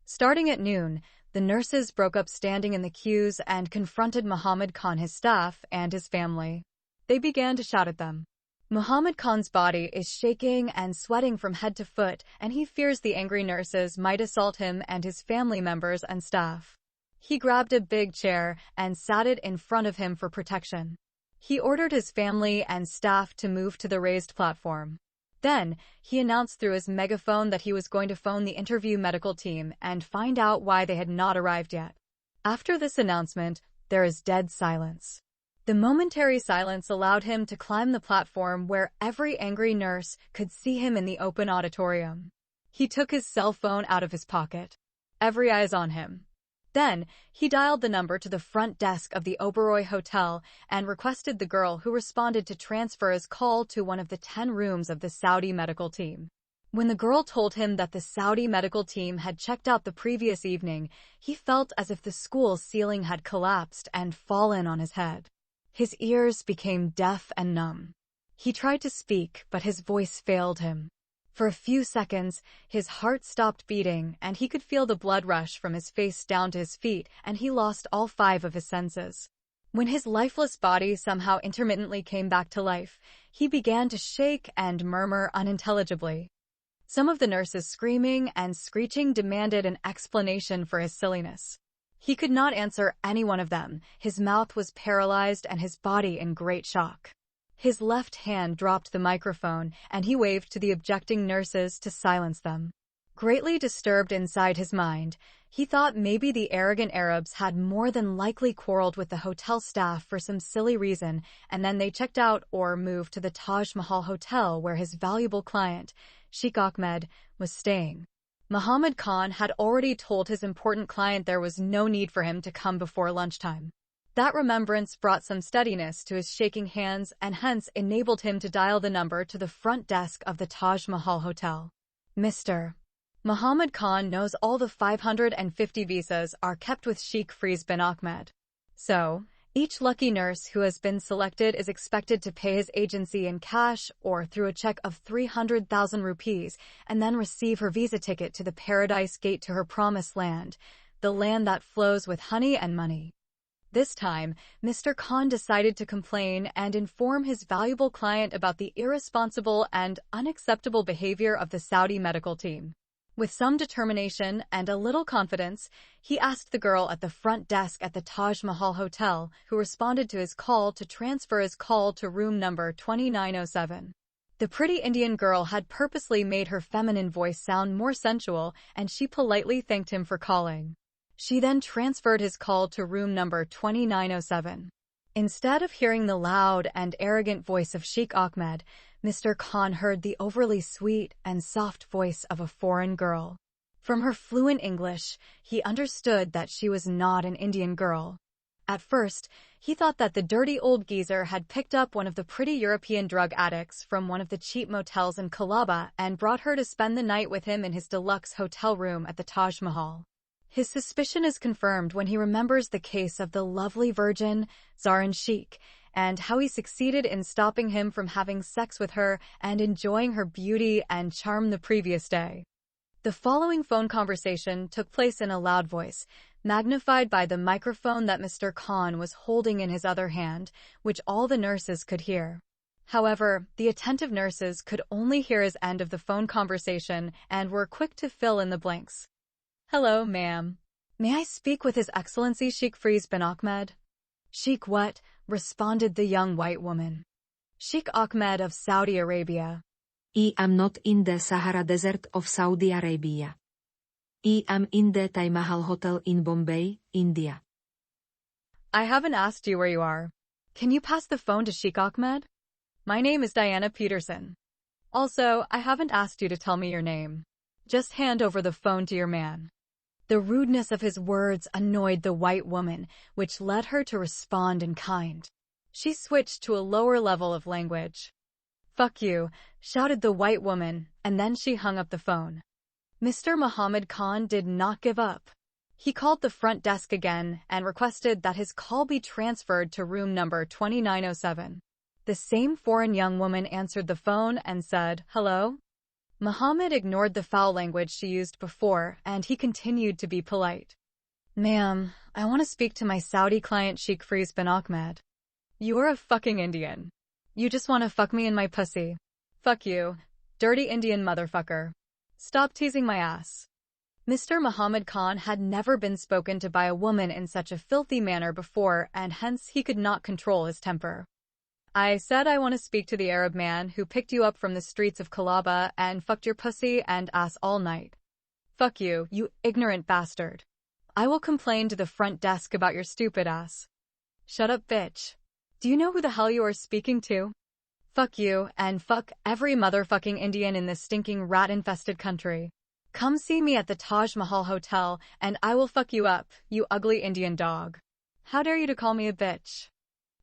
Speaker 1: Starting at noon, the nurses broke up standing in the queues and confronted Muhammad Khan, his staff, and his family. They began to shout at them. Muhammad Khan's body is shaking and sweating from head to foot, and he fears the angry nurses might assault him and his family members and staff. He grabbed a big chair and sat it in front of him for protection. He ordered his family and staff to move to the raised platform. Then, he announced through his megaphone that he was going to phone the interview medical team and find out why they had not arrived yet. After this announcement, there is dead silence. The momentary silence allowed him to climb the platform where every angry nurse could see him in the open auditorium. He took his cell phone out of his pocket. Every eye is on him. Then, he dialed the number to the front desk of the Oberoi Hotel and requested the girl who responded to transfer his call to one of the 10 rooms of the Saudi medical team. When the girl told him that the Saudi medical team had checked out the previous evening, he felt as if the school ceiling had collapsed and fallen on his head. His ears became deaf and numb. He tried to speak, but his voice failed him. For a few seconds, his heart stopped beating, and he could feel the blood rush from his face down to his feet, and he lost all 5 of his senses. When his lifeless body somehow intermittently came back to life, he began to shake and murmur unintelligibly. Some of the nurses, screaming and screeching, demanded an explanation for his silliness. He could not answer any one of them. His mouth was paralyzed and his body in great shock. His left hand dropped the microphone, and he waved to the objecting nurses to silence them. Greatly disturbed inside his mind, he thought maybe the arrogant Arabs had more than likely quarreled with the hotel staff for some silly reason, and then they checked out or moved to the Taj Mahal Hotel where his valuable client, Sheikh Ahmed, was staying. Muhammad Khan had already told his important client there was no need for him to come before lunchtime. That remembrance brought some steadiness to his shaking hands and hence enabled him to dial the number to the front desk of the Taj Mahal Hotel. Mr. Muhammad Khan knows all the 550 visas are kept with Sheikh Faiz bin Ahmed. So, each lucky nurse who has been selected is expected to pay his agency in cash or through a check of 300,000 rupees and then receive her visa ticket to the Paradise Gate to her promised land, the land that flows with honey and money. This time, Mr. Khan decided to complain and inform his valuable client about the irresponsible and unacceptable behavior of the Saudi medical team. With some determination and a little confidence, he asked the girl at the front desk at the Taj Mahal Hotel, who responded to his call, to transfer his call to room number 2907. The pretty Indian girl had purposely made her feminine voice sound more sensual, and she politely thanked him for calling. She then transferred his call to room number 2907. Instead of hearing the loud and arrogant voice of Sheikh Ahmed, Mr. Khan heard the overly sweet and soft voice of a foreign girl. From her fluent English, he understood that she was not an Indian girl. At first, he thought that the dirty old geezer had picked up one of the pretty European drug addicts from one of the cheap motels in Colaba and brought her to spend the night with him in his deluxe hotel room at the Taj Mahal. His suspicion is confirmed when he remembers the case of the lovely virgin, Zarin Sheikh, and how he succeeded in stopping him from having sex with her and enjoying her beauty and charm the previous day. The following phone conversation took place in a loud voice, magnified by the microphone that Mr. Khan was holding in his other hand, which all the nurses could hear. However, the attentive nurses could only hear his end of the phone conversation and were quick to fill in the blanks. "Hello, ma'am. May I speak with His Excellency Sheikh Faiz bin Ahmed?" "Sheikh what?" responded the young white woman. "Sheikh Ahmed of Saudi Arabia."
Speaker 2: "I am not in the Sahara Desert of Saudi Arabia." I am in the Taj Mahal Hotel in Bombay, India.
Speaker 1: I haven't asked you where you are. Can you pass the phone to Sheikh Ahmed? My name is Diana Peterson. Also, I haven't asked you to tell me your name. Just hand over the phone to your man. The rudeness of his words annoyed the white woman, which led her to respond in kind. She switched to a lower level of language. "Fuck you," shouted the white woman, and then she hung up the phone. Mr. Muhammad Khan did not give up. He called the front desk again and requested that his call be transferred to room number 2907. The same foreign young woman answered the phone and said, "Hello?" Muhammad ignored the foul language she used before, and he continued to be polite. "Ma'am, I want to speak to my Saudi client Sheikh Faiz bin Ahmed." "You're a fucking Indian. You just want to fuck me in my pussy. Fuck you, dirty Indian motherfucker. Stop teasing my ass." Mr. Muhammad Khan had never been spoken to by a woman in such a filthy manner before, and hence he could not control his temper. "I said I want to speak to the Arab man who picked you up from the streets of Kalaba and fucked your pussy and ass all night. Fuck you, you ignorant bastard. I will complain to the front desk about your stupid ass." "Shut up, bitch. Do you know who the hell you are speaking to? Fuck you, and fuck every motherfucking Indian in this stinking rat-infested country. Come see me at the Taj Mahal Hotel, and I will fuck you up, you ugly Indian dog. How dare you to call me a bitch?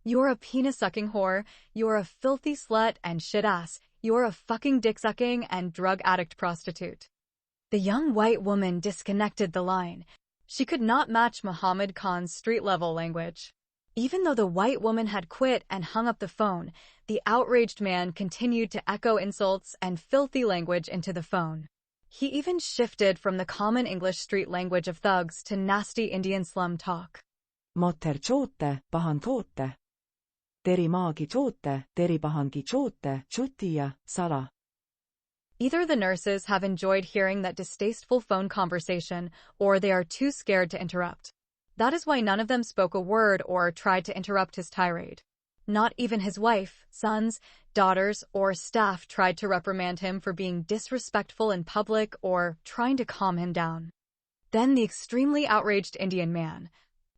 Speaker 1: You're a penis-sucking whore, you're a filthy slut and shit-ass, you're a fucking dick-sucking and drug-addict prostitute." The young white woman disconnected the line. She could not match Muhammad Khan's street-level language. Even though the white woman had quit and hung up the phone, the outraged man continued to echo insults and filthy language into the phone. He even shifted from the common English street language of thugs to nasty Indian slum talk.
Speaker 3: "Mater choote, pahan toote. Teri maagi choote, teri pahangi choote, chutiya, sala."
Speaker 1: Either the nurses have enjoyed hearing that distasteful phone conversation, or they are too scared to interrupt. That is why none of them spoke a word or tried to interrupt his tirade. Not even his wife, sons, daughters, or staff tried to reprimand him for being disrespectful in public or trying to calm him down. Then the extremely outraged Indian man,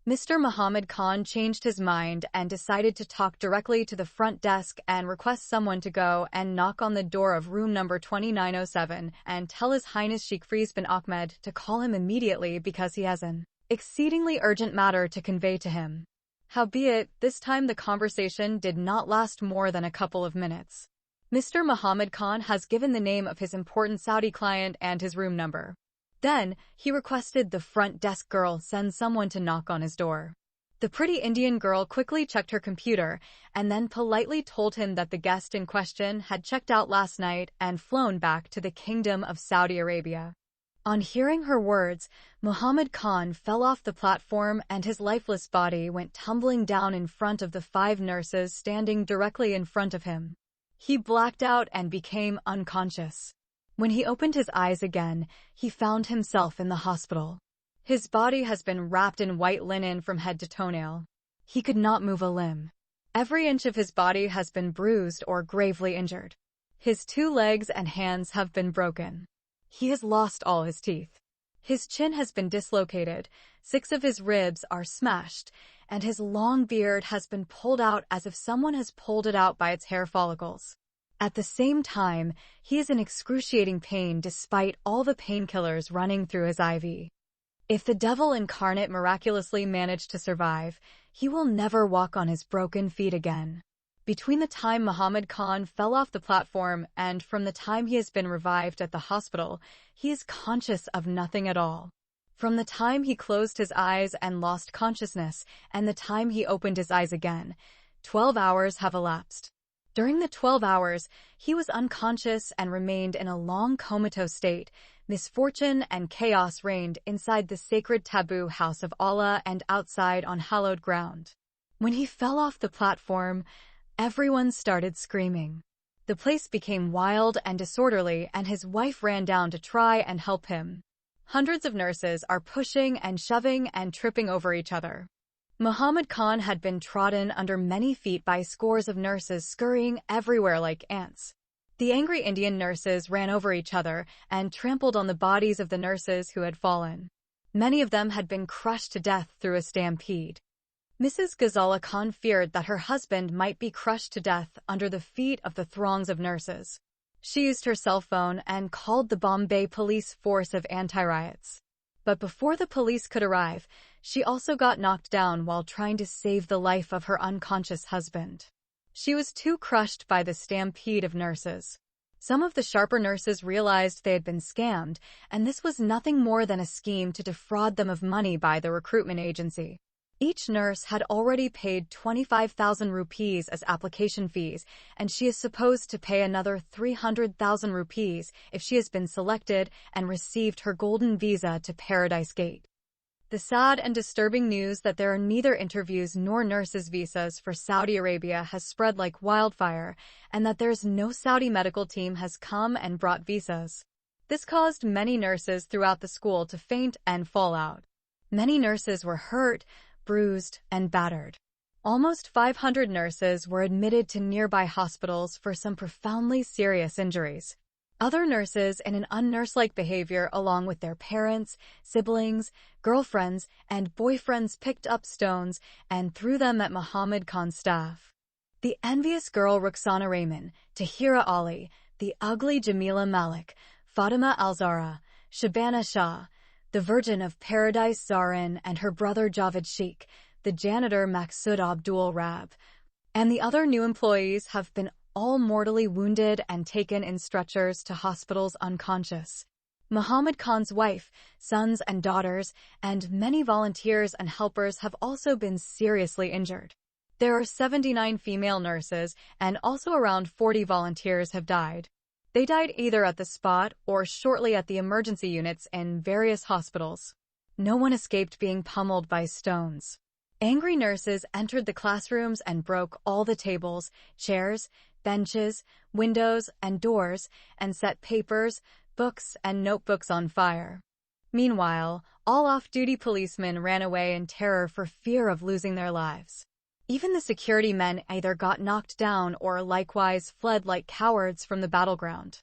Speaker 1: Mr. Muhammad Khan, changed his mind and decided to talk directly to the front desk and request someone to go and knock on the door of room number 2907 and tell His Highness Sheikh Faiz bin Ahmed to call him immediately because he has an exceedingly urgent matter to convey to him. Howbeit, this time the conversation did not last more than a couple of minutes. Mr. Muhammad Khan has given the name of his important Saudi client and his room number. Then, he requested the front desk girl send someone to knock on his door. The pretty Indian girl quickly checked her computer and then politely told him that the guest in question had checked out last night and flown back to the Kingdom of Saudi Arabia. On hearing her words, Muhammad Khan fell off the platform and his lifeless body went tumbling down in front of the 5 nurses standing directly in front of him. He blacked out and became unconscious. When he opened his eyes again, he found himself in the hospital. His body has been wrapped in white linen from head to toenail. He could not move a limb. Every inch of his body has been bruised or gravely injured. His 2 legs and hands have been broken. He has lost all his teeth. His chin has been dislocated, 6 of his ribs are smashed, and his long beard has been pulled out as if someone has pulled it out by its hair follicles. At the same time, he is in excruciating pain despite all the painkillers running through his IV. If the devil incarnate miraculously managed to survive, he will never walk on his broken feet again. Between the time Muhammad Khan fell off the platform and from the time he has been revived at the hospital, he is conscious of nothing at all. From the time he closed his eyes and lost consciousness and the time he opened his eyes again, 12 hours have elapsed. During the 12 hours, he was unconscious and remained in a long comatose state. Misfortune and chaos reigned inside the sacred taboo house of Allah and outside on hallowed ground. When he fell off the platform, everyone started screaming. The place became wild and disorderly, and his wife ran down to try and help him. Hundreds of nurses are pushing and shoving and tripping over each other. Muhammad Khan had been trodden under many feet by scores of nurses scurrying everywhere like ants. The angry Indian nurses ran over each other and trampled on the bodies of the nurses who had fallen. Many of them had been crushed to death through a stampede. Mrs. Ghazala Khan feared that her husband might be crushed to death under the feet of the throngs of nurses. She used her cell phone and called the Bombay police force of anti-riots. But before the police could arrive, she also got knocked down while trying to save the life of her unconscious husband. She was too crushed by the stampede of nurses. Some of the sharper nurses realized they had been scammed, and this was nothing more than a scheme to defraud them of money by the recruitment agency. Each nurse had already paid 25,000 rupees as application fees, and she is supposed to pay another 300,000 rupees if she has been selected and received her golden visa to Paradise Gate. The sad and disturbing news that there are neither interviews nor nurses' visas for Saudi Arabia has spread like wildfire, and that there's no Saudi medical team has come and brought visas. This caused many nurses throughout the school to faint and fall out. Many nurses were hurt, bruised, and battered. Almost 500 nurses were admitted to nearby hospitals for some profoundly serious injuries. Other nurses in an unnurse-like behavior along with their parents, siblings, girlfriends, and boyfriends picked up stones and threw them at Muhammad Khan's staff. The envious girl Rukhsana Rehman, Tahira Ali, the ugly Jamila Malik, Fatima Al-Zahra, Shabana Shah, the Virgin of Paradise Zarin and her brother Javed Sheikh, the janitor Maksud Abdul Rab, and the other new employees have been all mortally wounded and taken in stretchers to hospitals unconscious. Muhammad Khan's wife, sons and daughters, and many volunteers and helpers have also been seriously injured. There are 79 female nurses, and also around 40 volunteers have died. They died either at the spot or shortly at the emergency units in various hospitals. No one escaped being pummeled by stones. Angry nurses entered the classrooms and broke all the tables, chairs, benches, windows, and doors, and set papers, books, and notebooks on fire. Meanwhile, all off-duty policemen ran away in terror for fear of losing their lives. Even the security men either got knocked down or likewise fled like cowards from the battleground.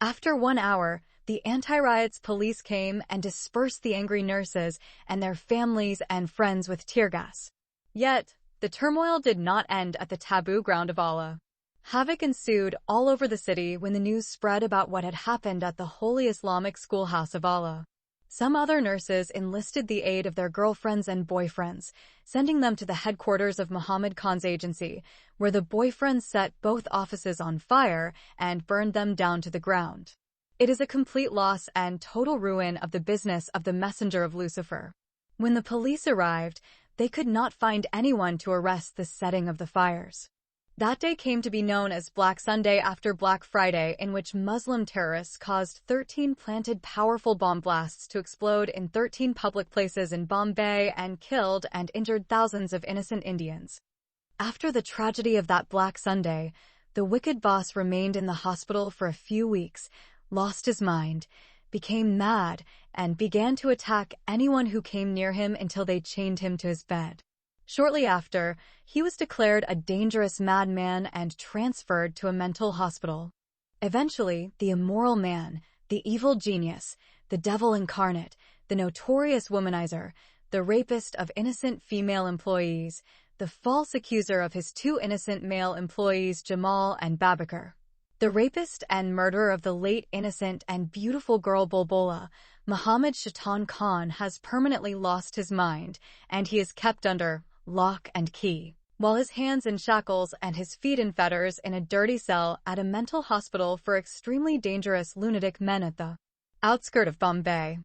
Speaker 1: After 1 hour, the anti-riots police came and dispersed the angry nurses and their families and friends with tear gas. Yet, the turmoil did not end at the taboo ground of Allah. Havoc ensued all over the city when the news spread about what had happened at the Holy Islamic Schoolhouse of Allah. Some other nurses enlisted the aid of their girlfriends and boyfriends, sending them to the headquarters of Muhammad Khan's agency, where the boyfriends set both offices on fire and burned them down to the ground. It is a complete loss and total ruin of the business of the messenger of Lucifer. When the police arrived, they could not find anyone to arrest the setting of the fires. That day came to be known as Black Sunday after Black Friday, in which Muslim terrorists caused 13 planted powerful bomb blasts to explode in 13 public places in Bombay and killed and injured thousands of innocent Indians. After the tragedy of that Black Sunday, the wicked boss remained in the hospital for a few weeks, lost his mind, became mad, and began to attack anyone who came near him until they chained him to his bed. Shortly after, he was declared a dangerous madman and transferred to a mental hospital. Eventually, the immoral man, the evil genius, the devil incarnate, the notorious womanizer, the rapist of innocent female employees, the false accuser of his 2 innocent male employees Jamal and Babakar, the rapist and murderer of the late innocent and beautiful girl Bulbula, Muhammad Shaitan Khan has permanently lost his mind, and he is kept under lock and key, while his hands in shackles and his feet in fetters in a dirty cell at a mental hospital for extremely dangerous lunatic men at the outskirt of Bombay.